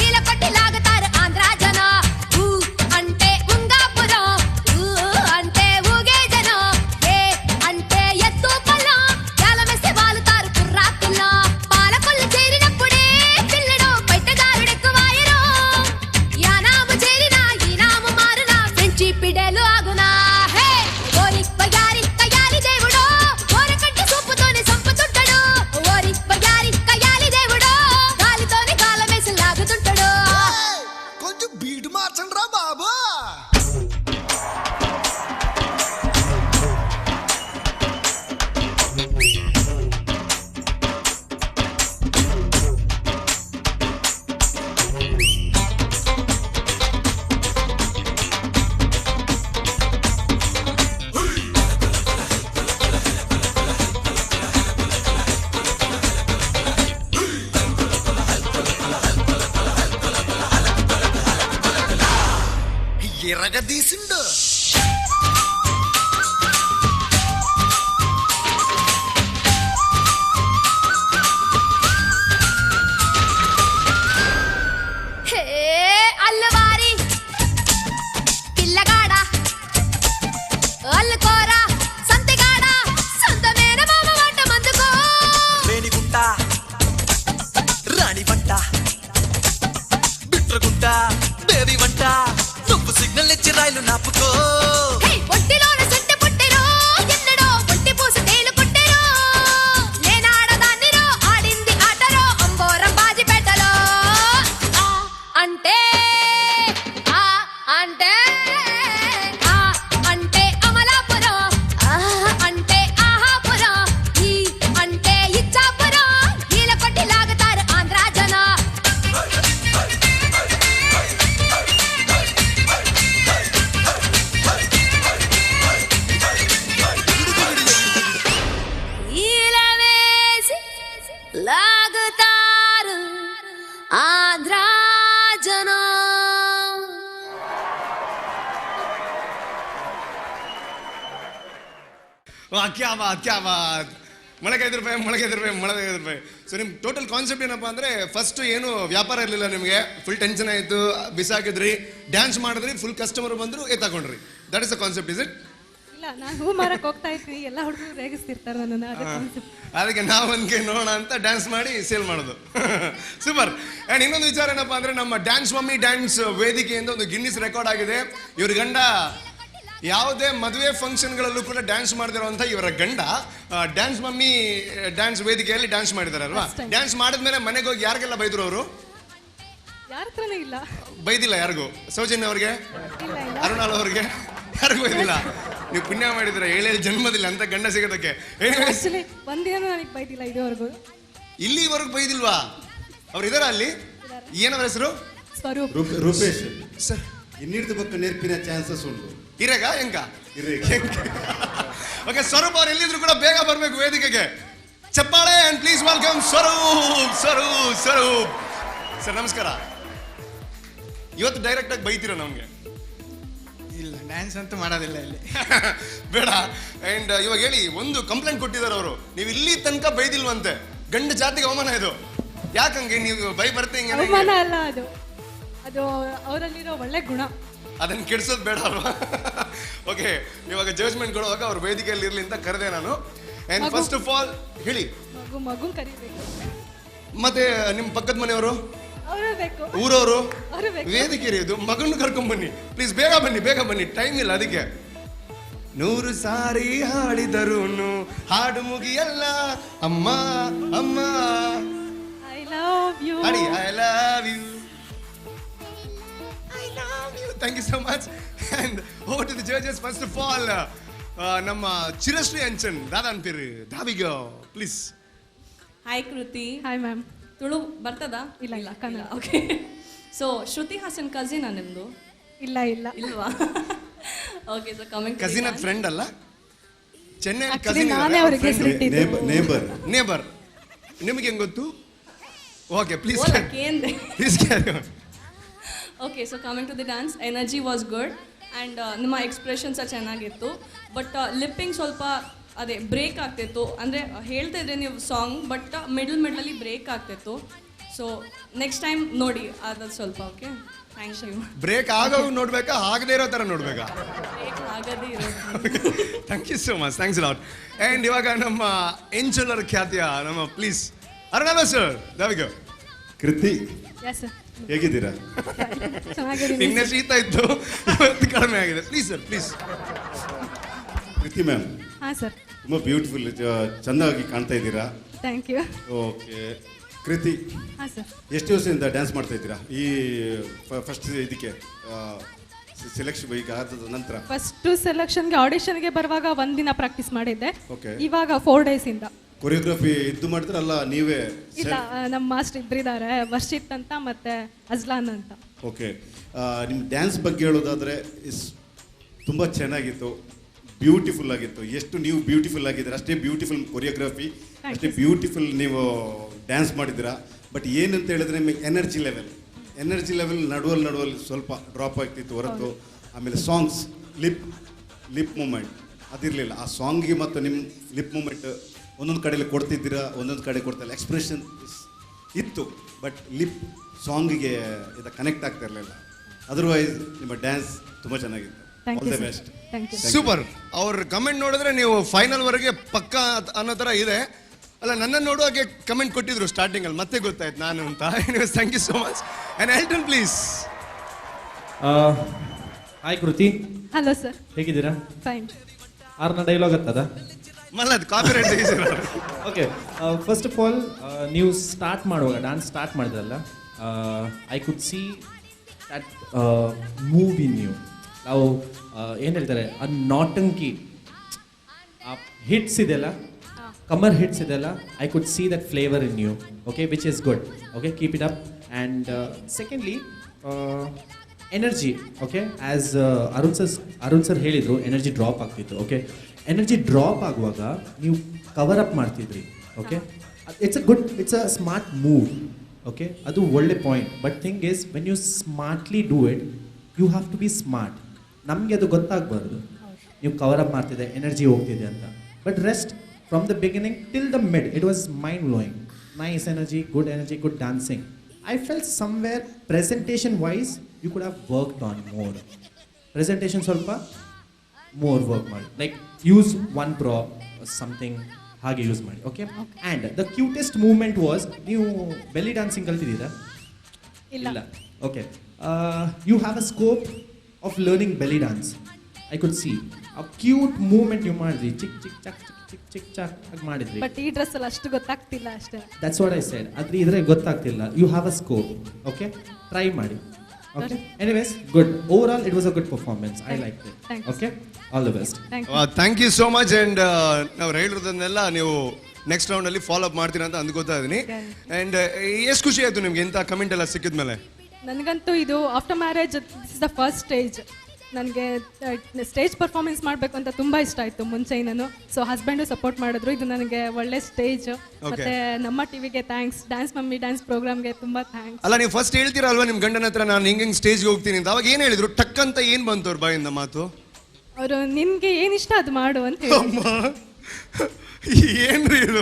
ఈల కొట్టి లాగుతారు ఆంధ్ర జనం. ఊ అంటే ఉంగాపురం, ఊ అంటే ఊగే జనం, ఏ అంటే ఎత్తు పల్లం, జాలమేసి వాలుతారు కుర్రా పిల్ల. పాలకొల్లు చేరినప్పుడే పిల్లడు బయటదారుడెక్కువాయరు. యానాము చేరినా ఈనాము మారునా, ఫ్రెండ్షిప్ పిడేలు ఆగునా. హే ఓరి బయారి కయాలి దేవుడో, ఓరకంటి సూపుతోనే సంపుతుంటాడు. ఓరి బయారి కయాలి దేవుడో, గాలితోనే గాలమేసి లాగుతుంటాడు. కొంచెం బీట్ మార్చండి రా బాబు. ఎరగదీసిండు. హే అల్లవారి పిల్లగాడ, అల్లుకోర సంతగాడ, సొంతమైన మామ వంట మందుకో. రేణిగుంట రాణి వంట, బిట్రగుంట బేబీ వంట, నువ్వు సిగ్నల్ ఇచ్చి రైలు నాపుకో. హే ఒంటిలోన సెట్టు పుట్టెరో, ఎన్నడో ఒంటి పూస తేలు పుట్టెరో. నేనాడదాన్నిరో, ఆడింది ఆటరో, అంబోరం బాజిపేటలో. ఆ అంటే ఆ అంటే ఆ అంటే అమలాపురం, అంటే ఆహాపురం, ఈ అంటే ఇచ్చాపురం, ఈల కొట్టి లాగుతారు ఆంధ్ర జనం. ఈల వేసి లాగుతారు ఆంధ్ర జనం. ಕ್ಯಾ ಬಾತ್ ಕ್ಯಾ ಬಾತ್. ಮೊಳಗೆ 5 ರೂಪಾಯಿ, ಮೊಳಗೆ 5 ರೂಪಾಯಿ, ಮೊಳಗೆ 5 ರೂಪಾಯಿ. ಸೊ ನಿಮ್ಮ ಟೋಟಲ್ ಕಾನ್ಸೆಪ್ಟ್ ಏನಪ್ಪ ಅಂದರೆ, ಫಸ್ಟ್ ಏನು ವ್ಯಾಪಾರ ಇರಲಿಲ್ಲ ನಿಮಗೆ, ಫುಲ್ ಟೆನ್ಷನ್ ಆಯಿತು, ಬಿಸಾಕಿದ್ರಿ, ಡ್ಯಾನ್ಸ್ ಮಾಡಿದ್ರಿ, ಫುಲ್ ಕಸ್ಟಮರ್ ಬಂದರು, ಎತ್ತಾಕೊಂಡ್ರಿ. That is the concept, is it? ಇಲ್ಲ, ನಾನು ಹೂ ಮಾರಕ್ಕೆ ಹೋಗ್ತಾ ಇರ್ತೀನಿ, ಎಲ್ಲ ಹುಡುಗರು ರೇಗಿಸ್ತಿರ್ತಾರೆ ನನ್ನನ್ನು. ಅದೇ ಕಾನ್ಸೆಪ್ಟ್. ಅದಕ್ಕೆ ನಾವು ಒಂದ್ಕೆ ನೋಡೋಣ ಅಂತ ಡ್ಯಾನ್ಸ್ ಮಾಡಿ ಸೇಲ್ ಮಾಡೋದು. ಸೂಪರ್. ಆ್ಯಂಡ್ ಇನ್ನೊಂದು ವಿಚಾರ ಏನಪ್ಪ ಅಂದರೆ, ನಮ್ಮ ಡ್ಯಾನ್ಸ್ ಮಮ್ಮಿ ಡ್ಯಾನ್ಸ್ ವೇದಿಕೆಯಿಂದ ಒಂದು ಗಿನ್ನಿಸ್ ರೆಕಾರ್ಡ್ ಆಗಿದೆ. ಇವ್ರ ಗಂಡ ಯಾವುದೇ ಮದುವೆ ಫಂಕ್ಷನ್ಗಳಲ್ಲೂ ಕೂಡ ಡ್ಯಾನ್ಸ್ ಮಾಡ್ತಿರೋಂಥ ಇವರ ಗಂಡ ಡ್ಯಾನ್ಸ್ ಮಮ್ಮಿ ಡ್ಯಾನ್ಸ್ ವೇದಿಕೆಯಲ್ಲಿ ಡ್ಯಾನ್ಸ್ ಮಾಡಿದಾರಲ್ವಾ. ಡ್ಯಾನ್ಸ್ ಮಾಡಿದ್ಮೇಲೆ ಮನೆಗೆ ಹೋಗಿ ಯಾರಿಗೆಲ್ಲ ಬೈದ್ರು ಅವರು? ಯಾರ ಹತ್ರನೇ ಇಲ್ಲ. ಬೈದಿಲ್ಲ ಯಾರಿಗೂ? ಸೌಜನ್ಯ ಅವ್ರಿಗೆ, ಅರುಣಾಲ್ ಅವ್ರಿಗೆ ಯಾರಿಗೂ ಬೈದಿಲ್ಲ. ನೀವು ಪುಣ್ಯ ಮಾಡಿದ್ರೆ 7 ಜನ್ಮದಿಲ್ಲ ಅಂತ ಗಂಡ ಸಿಗೋದಕ್ಕೆ. ಆಕ್ಚುಲಿ ಒಂದೇನು ನನಗೆ ಬೈದಿಲ್ಲ ಇದುವರೆಗೂ. ಇಲ್ಲಿವರೆಗೂ ಬೈದಿಲ್ವಾ? ಅವ್ರು ಇದಾರ ಅಲ್ಲಿ? ಏನವ್ರ ಹೆಸರು? ಸ್ವರೂಪ್. ರೂಪೇಶ್ ಸರ್, ಇನ್ನಿರ್ದು ಪಕ್ಕ ನೆರ್ಪಿನ ಚಾನ್ಸಸ್ ಉಂಟು. ಇರೇಗ ಹೆಂಗ? ಓಕೆ, ಸ್ವರೂಪ್ ಅವ್ರು ಎಲ್ಲಿದ್ರು ಕೂಡ ಬೇಗ ಬರಬೇಕು ವೇದಿಕೆಗೆ. ಚಪ್ಪಾಳೆ and please welcome Swaroop. Swaroop Swaroop sir, ನಮಸ್ಕಾರ. ಇವತ್ತು ಡೈರೆಕ್ಟ್ ಆಗಿ ಬೈತೀರ ನಮ್ಗೆ? ಡ್ಯಾನ್ಸ್ ಅಂತೂ ಮಾಡೋದಿಲ್ಲ ಇಲ್ಲಿ. ಬೇಡ. ಅಂಡ್ ಇವಾಗ ಹೇಳಿ, ಒಂದು ಕಂಪ್ಲೇಂಟ್ ಕೊಟ್ಟಿದ್ದಾರೆ ಅವರು, ನೀವು ಇಲ್ಲಿ ತನಕ ಬೈದಿಲ್ವಂತೆ, ಗಂಡ ಜಾತಿಗೆ ಅವಮಾನ ಇದು. ಯಾಕಂಗೆ ನೀವು ಬೈ ಬರ್ತೆ ಹಿಂಗೆ? ಅವಮಾನ ಅಲ್ಲ ಅದು, ಅದು ಅವರಲ್ಲಿರೋ ಒಳ್ಳೆ ಗುಣ. ಅದನ್ನ ಕೆಡ್ಸೋದು ಬೇಡ ಅಲ್ವಾ? ಓಕೆ, ಇವಾಗ ಜಡ್ಜ್ಮೆಂಟ್ ಕೊಡುವಾಗ ಅವ್ರ ವೇದಿಕೆಯಲ್ಲಿ ಇರ್ಲಿ ಅಂತ ಕರೆದೆ ನಾನು. ಅಂಡ್ ಫಸ್ಟ್ ಆಫ್ ಆಲ್ ಹೇಳಿ, ಮಗು ಕರಿಬೇಕು. ಮತ್ತೆ ನಿಮ್ಮ ಪಕ್ಕದ ಮನೆಯವರು, ಅವರು ಬೇಕು, ಊರವರು, ಅವರು ಬೇಕು. ವೇದಿಕೆ ಇದು, ಮಗನ ಕರ್ಕೊಂಡ್ ಬನ್ನಿ ಪ್ಲೀಸ್. ಬೇಗ ಬನ್ನಿ, ಟೈಮ್ ಇಲ್ಲ ಅದಕ್ಕೆ. 100 ಸಾರಿ ಹಾಡಿದರೂನು ಹಾಡು ಮುಗಿಯಲ್ಲ ಅಮ್ಮ ಅಮ್ಮ. I love you. ಹಾಡಿ I love you. Thank you so much. And over to the judges. First of all ನಮ್ಮ ಚಿರಶ್ರೀ ಅಂಚನ್ ದಾದಾ ಅಂತೀರಿ, ದಾವಿಗೋ please. Hi Kriti. Hi ma'am. Tulu ಬರ್ತದಾ? ಇಲ್ಲ ಕನ್ನಡ. ಓಕೆ. ಸೊ ಶ್ರುತಿ ಹಾಸನ್ ಕಸಿನಾ ನಿಮ್ಮದು? ಇಲ್ಲ ಇಲ್ವಾ? Okay, so coming cousin friend ಅಲ್ಲ, ಚೆನ್ನೈ Actually ಕಸಿನ್, ನಾನೇ ಅವ್ರಿಗೆ ಹೆಸರಿಟ್ಟಿದ್ದು. ನೇಬರ್. ನಿಮಗೆ ಹೆಂಗ್ ಗೊತ್ತು? ಓಕೆ ಪ್ಲೀಸ್ ಕೇಂದೆ. Please carry on. Okay, so coming to the dance, energy was good and ನಿಮ್ಮ ಎಕ್ಸ್ಪ್ರೆಷನ್ಸ್ ಚೆನ್ನಾಗಿತ್ತು. ಬಟ್ ಲಿಪ್ಪಿಂಗ್ ಸ್ವಲ್ಪ ಅದೇ ಬ್ರೇಕ್ ಆಗ್ತಿತ್ತು, ಅಂದರೆ ಹೇಳ್ತಾ ಇದ್ರೆ ನೀವು ಸಾಂಗ್, ಬಟ್ ಮಿಡಲಲ್ಲಿ ಬ್ರೇಕ್ ಆಗ್ತಿತ್ತು. ಸೊ ನೆಕ್ಸ್ಟ್ ಟೈಮ್ ನೋಡಿ ಅದು ಸ್ವಲ್ಪ. Okay, thank you. ಬ್ರೇಕ್ ಆಗೋದು ನೋಡ್ಬೇಕಾ, ಆಗದೇ ಇರೋ ಥರ ನೋಡ್ಬೇಕಾ? ಬ್ರೇಕ್ ಆಗದೇ ಇರೋದು. Thank you so much, thanks lot. And ಇವಾಗ ನಮ್ಮ ಎಂಚಲರ್ ಖ್ಯಾತಿಯ ನಮ್ಮ ಪ್ಲೀಸ್ ಅರುಣಾಲ ಸರ್, ದಾವಿಗೋ. ಕೃತಿ, ಎಸ್ ಸರ್. ಹೇಗಿದ್ದೀರಾ? ಚೆನ್ನಾಗಿದ್ದೀನಿ. ನಿನ್ನೆ ಶೀತ ಇತ್ತು, ಇವತ್ತು ಕಡಿಮೆ ಆಗಿದೆ. Please sir, please. ಕೃತಿ ಮ್ಯಾಮ್, ಹಾಂ ಸರ್. ತುಂಬ ಬ್ಯೂಟಿಫುಲ್, ಚೆಂದಾಗಿ ಕಾಣ್ತಾ ಇದ್ದೀರಾ. Thank you. ಓಕೆ ಕೃತಿ, ಹಾಂ ಸರ್. ಎಷ್ಟು ದಿವಸದಿಂದ ಡ್ಯಾನ್ಸ್ ಮಾಡ್ತಾ ಇದ್ದೀರಾ ಈ ಫಸ್ಟ್ ಇದಕ್ಕೆ ಸೆಲೆಕ್ಷನ್ ಈಗ ಆದ ನಂತರ? ಫಸ್ಟ್ ಸೆಲೆಕ್ಷನ್ಗೆ ಆಡಿಷನ್ಗೆ ಬರುವಾಗ ಒಂದಿನ ಪ್ರಾಕ್ಟೀಸ್ ಮಾಡಿದ್ದೆ. ಓಕೆ. ಇವಾಗ 4 days ಇಂದ. ಕೊರಿಯೋಗ್ರಫಿ ಇದ್ದು ಮಾಡಿದ್ರೆ ಅಲ್ಲ ನೀವೇ? ಇಲ್ಲ, ನಮ್ಮ ಮಾಸ್ಟರ್ ಇಬ್ಬರಿದ್ದಾರೆ, ವರ್ಷಿತ್ ಅಂತ ಮತ್ತೆ ಅಜ್ಲಾನ್ ಅಂತ. ಓಕೆ, ನಿಮ್ಮ ಡ್ಯಾನ್ಸ್ ಬಗ್ಗೆ ಹೇಳೋದಾದರೆ ತುಂಬ ಚೆನ್ನಾಗಿತ್ತು, ಬ್ಯೂಟಿಫುಲ್ ಆಗಿತ್ತು. ಎಷ್ಟು ನೀವು ಬ್ಯೂಟಿಫುಲ್ ಆಗಿದ್ದೀರಾ, ಅಷ್ಟೇ ಬ್ಯೂಟಿಫುಲ್ ಕೊರಿಯೋಗ್ರಫಿ, ಅಷ್ಟೇ ಬ್ಯೂಟಿಫುಲ್ ನೀವು ಡ್ಯಾನ್ಸ್ ಮಾಡಿದ್ದೀರಾ. ಬಟ್ ಏನಂತ ಹೇಳಿದ್ರೆ ನಿಮಗೆ ಎನರ್ಜಿ ಲೆವೆಲ್ ನಡುವಲ್ಲಿ ಸ್ವಲ್ಪ ಡ್ರಾಪ್ ಆಗ್ತಿತ್ತು ಹೊರತು. ಆಮೇಲೆ ಸಾಂಗ್ಸ್ ಲಿಪ್ ಮೂಮೆಂಟ್ ಅದಿರಲಿಲ್ಲ. ಆ ಸಾಂಗಿಗೆ ಮತ್ತು ನಿಮ್ಮ ಲಿಪ್ ಮೂಮೆಂಟ್ ಒಂದೊಂದು ಕಡೆಯಲ್ಲಿ ಕೊಡ್ತಿದ್ದೀರಾ, ಒಂದೊಂದು ಕಡೆ ಕೊಡ್ತಾಯಿಲ್ಲ. ಎಕ್ಸ್ಪ್ರೆಷನ್ ಇತ್ತು, ಬಟ್ ಲಿಪ್ ಸಾಂಗಿಗೆ ಇದು ಕನೆಕ್ಟ್ ಆಗ್ತಾ ಇರಲಿಲ್ಲ. ಅದರ್ವೈಸ್ ನಿಮ್ಮ ಡ್ಯಾನ್ಸ್ ತುಂಬ ಚೆನ್ನಾಗಿತ್ತು. All the best. ಸೂಪರ್. ಅವ್ರ ಕಮೆಂಟ್ ನೋಡಿದ್ರೆ ನೀವು ಫೈನಲ್ ವರೆಗೆ ಪಕ್ಕ ಅನ್ನೋ ಥರ ಇದೆ ಅಲ್ಲ. ನನ್ನನ್ನು ನೋಡುವಾಗೆ ಕಮೆಂಟ್ ಕೊಟ್ಟಿದ್ರು ಸ್ಟಾರ್ಟಿಂಗಲ್ಲಿ, ಮತ್ತೆ ಗೊತ್ತಾಯ್ತು ನಾನು ಅಂತ. Thank you so much. And Elton please. Hi Kriti. Hello sir. ಹೇಗಿದ್ದೀರಾ? ಫೈನ್. 6ನೇ ಡೈಲಾಗ್ ಹತ್ತದ? ಮಲ್ಲದ್ copyright. Okay, first of all ನೀವು ಸ್ಟಾರ್ಟ್ ಮಾಡುವಾಗ, ಡ್ಯಾನ್ಸ್ ಸ್ಟಾರ್ಟ್ ಮಾಡಿದ್ರಲ್ಲ, I could see that move in you. ನಾವು ಏನು ಹೇಳ್ತಾರೆ, ಆ ನಾಟಂಕಿ, ಆ ಹಿಟ್ಸ್ ಇದೆಯಲ್ಲ, ಕಮರ್ ಹಿಟ್ಸ್ ಇದೆಲ್ಲ, I could see that flavour in you. Okay, which is good. Okay, keep it up. And secondly energy. Okay, as Arun sir ಹೇಳಿದರು, ಎನರ್ಜಿ ಡ್ರಾಪ್ ಆಗ್ತಿತ್ತು. ಓಕೆ, ಎನರ್ಜಿ ಡ್ರಾಪ್ ಆಗುವಾಗ ನೀವು ಕವರ್ ಅಪ್ ಮಾಡ್ತಿದ್ರಿ. Okay, it's a smart move. Okay, ಅದು ಒಳ್ಳೆ point. But thing is, when you smartly do it, you have to be smart. ನಮಗೆ ಅದು ಗೊತ್ತಾಗಬಾರ್ದು ನೀವು ಕವರ್ ಅಪ್ ಮಾಡ್ತಿದೆ, ಎನರ್ಜಿ ಹೋಗ್ತಿದೆ ಅಂತ. But rest from the beginning till the mid, it was mind blowing. Nice energy, good dancing. I felt somewhere presentation wise you could have worked on more. Presentation ಸ್ವಲ್ಪ ಮೋರ್ ವರ್ಕ್ ಮಾಡಿ, like use one prop something, ಹಾಗೆ ಯೂಸ್ ಮಾಡಿ. Okay, and the cutest movement was, ನೀವು ಬೆಲ್ಲಿ ಡ್ಯಾನ್ಸಿಂಗ್ ಕಲ್ತಿದ್ದೀರಾ? ಇಲ್ಲ. Okay, you have a scope of learning belly dance. I could see a cute movement ನೀವು ಮಾಡಿದ್ರಿ, ಚಿಕ್ ಚಾಕ್ ಆಗಿ ಮಾಡಿದ್ರಿ. ಬಟ್ ಈ ಡ್ರೆಸ್ ಅಲ್ಲಿ ಅಷ್ಟು ಗೊತ್ತಾಗ್ತಿಲ್ಲ ಅಷ್ಟೇ. That's what I said. ಆದರೆ ಇದ್ರೆ ಗೊತ್ತಾಗ್ತಿಲ್ಲ. You have a scope. Okay, try ಮಾಡಿ. Okay, anyways good. Overall it was a good performance. I like it. Okay, all the best. Thank you so much. And ನಾವು ಹೇಳಿರೋದನ್ನೆಲ್ಲ ನೀವು ನೆಕ್ಸ್ಟ್ ರೌಂಡಲ್ಲಿ ಫಾಲೋ ಅಪ್ ಮಾಡ್ತೀರಾ ಅಂತ ಅಂದ್ಕೋತಾ ಇದ್ದೀನಿ. ಆ್ಯಂಡ್ ಎಷ್ಟು ಖುಷಿ ಆಯಿತು ನಿಮ್ಗೆ ಇಂಥ ಕಮೆಂಟ್ ಎಲ್ಲ ಸಿಕ್ಕಿದ ಮೇಲೆ? ನನಗಂತೂ ಇದು after marriage this is the first stage. ನನಗೆ ಸ್ಟೇಜ್ ಪರ್ಫಾರ್ಮೆನ್ಸ್ ಮಾಡಬೇಕು ಅಂತ ತುಂಬ ಇಷ್ಟ ಆಯಿತು ಮುಂಚೆಯಿಂದನು. ಸೊ ಹಸ್ಬೆಂಡು ಸಪೋರ್ಟ್ ಮಾಡಿದ್ರು. ಇದು ನನಗೆ ಒಳ್ಳೆ ಸ್ಟೇಜ್. ಮತ್ತೆ ನಮ್ಮ ಟಿವಿಗೆ ಥ್ಯಾಂಕ್ಸ್, ಡ್ಯಾನ್ಸ್ ಮಮ್ಮಿ ಡ್ಯಾನ್ಸ್ ಪ್ರೋಗ್ರಾಮ್ಗೆ ತುಂಬ ಥ್ಯಾಂಕ್ಸ್. ಅಲ್ಲ, ನೀವು ಫಸ್ಟ್ ಹೇಳ್ತೀರಾ ಅಲ್ವಾ ನಿಮ್ಮ ಗಂಡನ ಹತ್ರ ನಾನು ಹಿಂಗೆ ಸ್ಟೇಜ್ಗೆ ಹೋಗ್ತೀನಿ ಅಂತ, ಅವಾಗ ಏನು ಹೇಳಿದ್ರು? ಟಕ್ ಅಂತ ಏನು ಬಂತು ಅವ್ರ ಬಾಯಿಂದ ಮಾತು? ಅವರು ನಿನಗೆ ಏನಿಷ್ಟ ಅದು ಮಾಡು ಅಂತ ಹೇಳಿ. ಏನ್ರಿ ಇದು?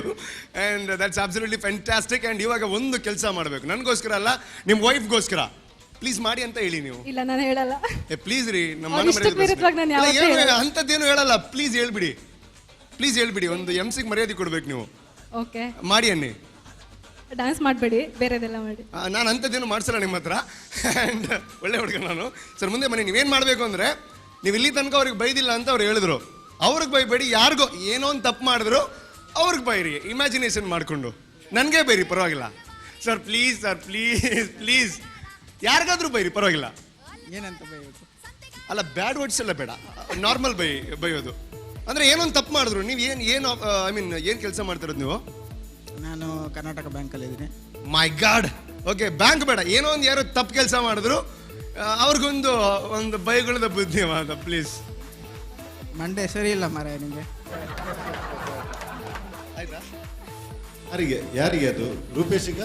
And that's absolutely fantastic. And ಇವಾಗ ಒಂದು ಕೆಲಸ ಮಾಡಬೇಕು, ನನಗೋಸ್ಕರ ಅಲ್ಲ, ನಿಮ್ಮ ವೈಫ್ಗೋಸ್ಕರ ಪ್ಲೀಸ್ ಮಾಡಿ ಅಂತ ಹೇಳಿ ನೀವು. ಇಲ್ಲ, ನಾನು ಹೇಳಲ್ಲ. ಪ್ಲೀಸ್ ರೀ, ನಮ್ಮ ಅಂಥದ್ದೇನು ಹೇಳಲ್ಲ. ಪ್ಲೀಸ್ ಹೇಳ್ಬಿಡಿ, ಪ್ಲೀಸ್ ಹೇಳ್ಬಿಡಿ. ಒಂದು MC ಮರ್ಯಾದೆ ಕೊಡ್ಬೇಕು ನೀವು. ಓಕೆ, ಮಾಡಿ ಅನ್ನಿ. ಡ್ಯಾನ್ಸ್ ಮಾಡಬೇಡಿ, ಬೇರೆದೆಲ್ಲ ಮಾಡಿ. ನಾನು ಅಂಥದ್ದೇನು ಮಾಡಿಸಲ್ಲ ನಿಮ್ಮ ಹತ್ರ. ಆ್ಯಂಡ್ ಒಳ್ಳೆ ಹುಡುಗ ನಾನು. ಸರ್ ಮುಂದೆ ಬನ್ನಿ. ನೀವೇನು ಮಾಡಬೇಕು ಅಂದರೆ, ನೀವು ಇಲ್ಲಿ ತನಕ ಅವ್ರಿಗೆ ಬೈದಿಲ್ಲ ಅಂತ ಅವ್ರು ಹೇಳಿದ್ರು, ಅವ್ರಿಗೆ ಬೈಬೇಡಿ. ಯಾರಿಗೋ ಏನೋ ಒಂದು ತಪ್ಪು ಮಾಡಿದ್ರು ಅವ್ರಿಗೆ ಬೈರಿ, ಇಮ್ಯಾಜಿನೇಷನ್ ಮಾಡಿಕೊಂಡು. ನನಗೆ ಬೈರಿ, ಪರವಾಗಿಲ್ಲ sir. Please sir, please please, ಯಾರಿಗಾದ್ರೂ ಬೈರಿ, ಪರವಾಗಿಲ್ಲ. ಏನಂತ ಬೈಯೋದು? ಅಲ್ಲ, ಬ್ಯಾಡ್ ವರ್ಡ್ಸ್ ಎಲ್ಲ ಬೇಡ, ನಾರ್ಮಲ್ ಬೈಯೋದು. ಅಂದರೆ ಏನೊಂದು ತಪ್ಪು ಮಾಡಿದ್ರು. ನೀವು ಏನು ಐ ಮೀನ್ ಏನು ಕೆಲಸ ಮಾಡ್ತಿರೋದು ನೀವು? ನಾನು ಕರ್ನಾಟಕ ಬ್ಯಾಂಕಲ್ಲಿ ಇದ್ದೀನಿ. ಮೈ ಗಾಡ್. ಓಕೆ, ಬ್ಯಾಂಕ್ ಬೇಡ, ಏನೋ ಒಂದು ಯಾರೋ ತಪ್ಪು ಕೆಲಸ ಮಾಡಿದ್ರು ಅವ್ರಿಗೊಂದು ಬೈಗಳದ ಬುದ್ಧಿವಾದ. ಪ್ಲೀಸ್. ಮಂಡೆ ಸರಿ ಇಲ್ಲ ಮಾರಾಯ ನಿಮಗೆ. ಆಯ್ತಾ? ಯಾರಿಗೆ ಅದು? ರೂಪೇಶಿಗ?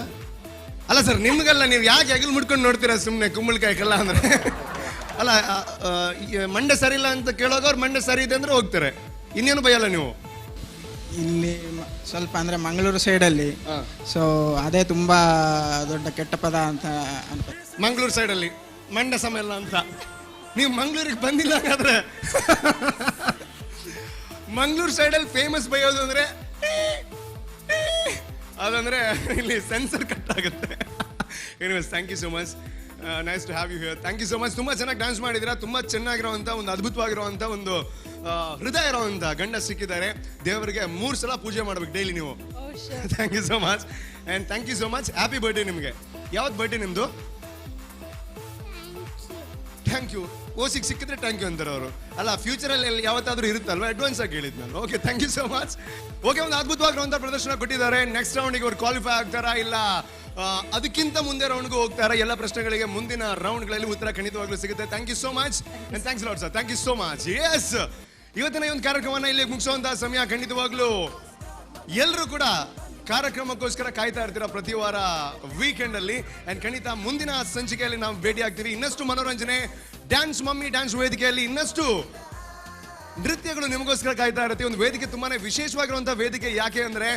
ಅಲ್ಲ ಸರ್, ನಿಮ್ಗಲ್ಲ. ನೀವು ಯಾಕೆ ಅಗಲ್ ಮುಡ್ಕೊಂಡು ನೋಡ್ತೀರಾ ಸುಮ್ಮನೆ ಕುಂಬಳಕಾಯಿಕಲ್ಲ ಅಂದರೆ? ಅಲ್ಲ, ಮಂಡೆ ಸರಿ ಇಲ್ಲ ಅಂತ ಕೇಳೋಗ ಅವ್ರು ಮಂಡೆ ಸರಿ ಇದೆ ಅಂದರೆ ಹೋಗ್ತಾರೆ. ಇನ್ನೇನು ಬೈಯಲ್ಲ ನೀವು? ಇಲ್ಲಿ ಸ್ವಲ್ಪ ಅಂದರೆ ಮಂಗಳೂರು ಸೈಡಲ್ಲಿ, ಸೊ ಅದೇ ತುಂಬ ದೊಡ್ಡ ಕೆಟ್ಟ ಪದ ಅಂತ ಅಂತ. ಮಂಗಳೂರು ಸೈಡಲ್ಲಿ ಮಂಡೆ ಸಮೇಲ ಅಂತ. ನೀವು ಮಂಗಳೂರಿಗೆ ಬಂದಿಲ್ಲ ಹಾಗಾದ್ರೆ? ಮಂಗಳೂರು ಸೈಡಲ್ಲಿ ಫೇಮಸ್ ಬೈಯೋದು ಅಂದರೆ ಅದಂದರೆ ಇಲ್ಲಿ ಸೆನ್ಸರ್ ಕಟ್ ಆಗುತ್ತೆ. Anyways, thank you so much. Nice to have you here. Thank you so much. ತುಂಬ ಚೆನ್ನಾಗಿ ಡ್ಯಾನ್ಸ್ ಮಾಡಿದ್ದೀರಾ. ತುಂಬ ಚೆನ್ನಾಗಿರೋವಂಥ ಒಂದು ಅದ್ಭುತವಾಗಿರುವಂಥ ಒಂದು ಹೃದಯ ಇರೋವಂಥ ಗಂಡ ಸಿಕ್ಕಿದ್ದಾರೆ. ದೇವರಿಗೆ 3 ಸಲ ಪೂಜೆ ಮಾಡ್ಬೇಕು ಡೈಲಿ ನೀವು. Thank you so much. And thank you so much. Happy birthday ನಿಮಗೆ. ಯಾವತ್ತು ಬರ್ಡೇ ನಿಮ್ಮದು? Thank you. ಓಸಿಗೆ ಸಿಕ್ಕಿದ್ರೆ ಥ್ಯಾಂಕ್ ಯು ಅಂತಾರೆ ಅವರು. ಅಲ್ಲ, ಫ್ಯೂಚರಲ್ಲಿ ಯಾವತ್ತಾದ್ರೂ ಇರುತ್ತಲ್ವ, ಅಡ್ವಾನ್ಸ್ ಆಗಿ ಹೇಳಿದ್ ನಾನು. Okay, thank you so much. Okay, ಒಂದು ಅದ್ಭುತವಾಗಿರುವಂಥ ಪ್ರದರ್ಶನ ಕೊಟ್ಟಿದ್ದಾರೆ. ನೆಕ್ಸ್ಟ್ ರೌಂಡಿಗೆ ಅವ್ರು ಕ್ವಾಲಿಫೈ ಆಗ್ತಾರಾ ಇಲ್ಲ ಅದಕ್ಕಿಂತ ಮುಂದೆ ರೌಂಡ್ಗೆ ಹೋಗ್ತಾರಾ? ಎಲ್ಲ ಪ್ರಶ್ನೆಗಳಿಗೆ ಮುಂದಿನ ರೌಂಡ್ಗಳಲ್ಲಿ ಉತ್ತರ ಖಂಡಿತವಾಗ್ಲೂ ಸಿಗುತ್ತೆ. Thank you so much. And thanks lot sir. Thank you so much. Yes, ಇವತ್ತಿನ ಈ ಒಂದು ಕಾರ್ಯಕ್ರಮನ ಇಲ್ಲಿ ಮುಗಿಸುವಂತಹ ಸಮಯ. ಖಂಡಿತವಾಗ್ಲೂ ಎಲ್ಲರೂ ಕೂಡ ಕಾರ್ಯಕ್ರಮಕ್ಕೋಸ್ಕರ ಕಾಯ್ತಾ ಇರ್ತೀರಾ ಪ್ರತಿ ವಾರ ವೀಕೆಂಡ್ ಅಲ್ಲಿ. ಅಂಡ್ ಖಂಡಿತ ಮುಂದಿನ ಸಂಚಿಕೆಯಲ್ಲಿ ನಾವು ಭೇಟಿ ಆಗ್ತೀವಿ. ಇನ್ನಷ್ಟು ಮನೋರಂಜನೆ, ಡ್ಯಾನ್ಸ್ ಮಮ್ಮಿ ಡ್ಯಾನ್ಸ್ ವೇದಿಕೆಯಲ್ಲಿ ಇನ್ನಷ್ಟು ನೃತ್ಯಗಳು ನಿಮಗೋಸ್ಕರ ಕಾಯ್ತಾ ಇರುತ್ತೆ. ಒಂದು ವೇದಿಕೆ ತುಂಬಾನೇ ವಿಶೇಷವಾಗಿರುವಂತಹ ವೇದಿಕೆ. ಯಾಕೆ ಅಂದ್ರೆ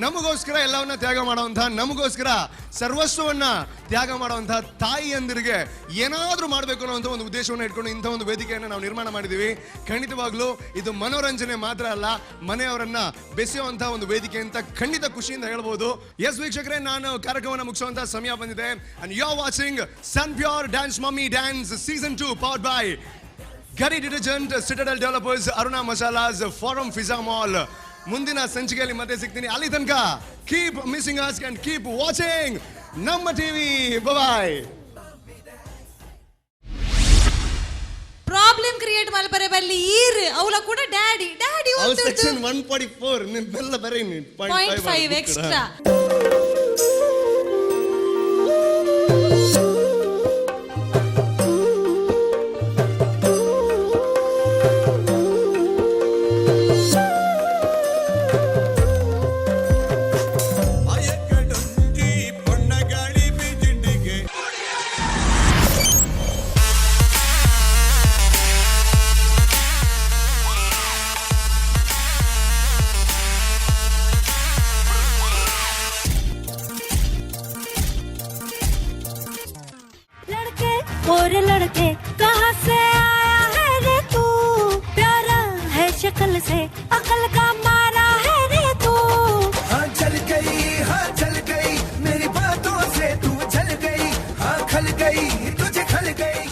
ನಮಗೋಸ್ಕರ ಎಲ್ಲವನ್ನ ತ್ಯಾಗ ಮಾಡುವಂತಹ, ನಮಗೋಸ್ಕರ ಸರ್ವಸ್ವವನ್ನ ತ್ಯಾಗ ಮಾಡುವಂತಹ ತಾಯಿಯಂದಿರಿಗೆ ಏನಾದ್ರೂ ಮಾಡಬೇಕು ಅನ್ನೋ ಒಂದು ಉದ್ದೇಶವನ್ನು ಇಟ್ಕೊಂಡು ಇಂಥ ಒಂದು ವೇದಿಕೆಯನ್ನು ನಾವು ನಿರ್ಮಾಣ ಮಾಡಿದೀವಿ. ಖಂಡಿತವಾಗ್ಲೂ ಇದು ಮನೋರಂಜನೆ ಮಾತ್ರ ಅಲ್ಲ, ಮನೆಯವರನ್ನ ಬೆಸೆಯುವಂತಹ ಒಂದು ವೇದಿಕೆ ಅಂತ ಖಂಡಿತ ಖುಷಿಯಿಂದ ಹೇಳ್ಬೋದು. ಎಸ್ ವೀಕ್ಷಕರೇ, ನಾನು ಕಾರ್ಯಕ್ರಮವನ್ನು ಮುಗಿಸುವಂತಹ ಸಮಯ ಬಂದಿದೆ. And you are watching sun pure dance mummy dance season 2 powered by Gari detergent, Citadel Developers, Aruna masalas, Forum Fiza Mall. ಮುಂದಿನ ಸಂಚಿಕೆಯಲ್ಲಿ ಮತ್ತೆ ಸಿಗ್ತೀನಿ. ಅಲ್ಲಿ ತನಕ keep missing us and keep watching ನಮ್ಮ ಟಿವಿ. ಬಾಯ್. ಪ್ರಾಬ್ಲಮ್ ಕ್ರಿಯೇಟ್ ಮಲ್ಪರೆ ಬಲ್ಲಿ ಈರ್ ಅವಳ ಕೂಡ ಡ್ಯಾಡಿ ಡ್ಯಾಡಿ ಸೆಕ್ಷನ್ 144 ನಿಮ್ಮೆಲ್ಲ ಬರೀ 0.5 ಎಕ್ಸ್ಟ್ರಾ. और लड़के कहाँ से आया है रे तू? प्यारा है शक्ल से, अकल का मारा है रे तू. हाँ चल गई मेरी बातों से तू जल गई. हाँ खल गई तुझे खल गई.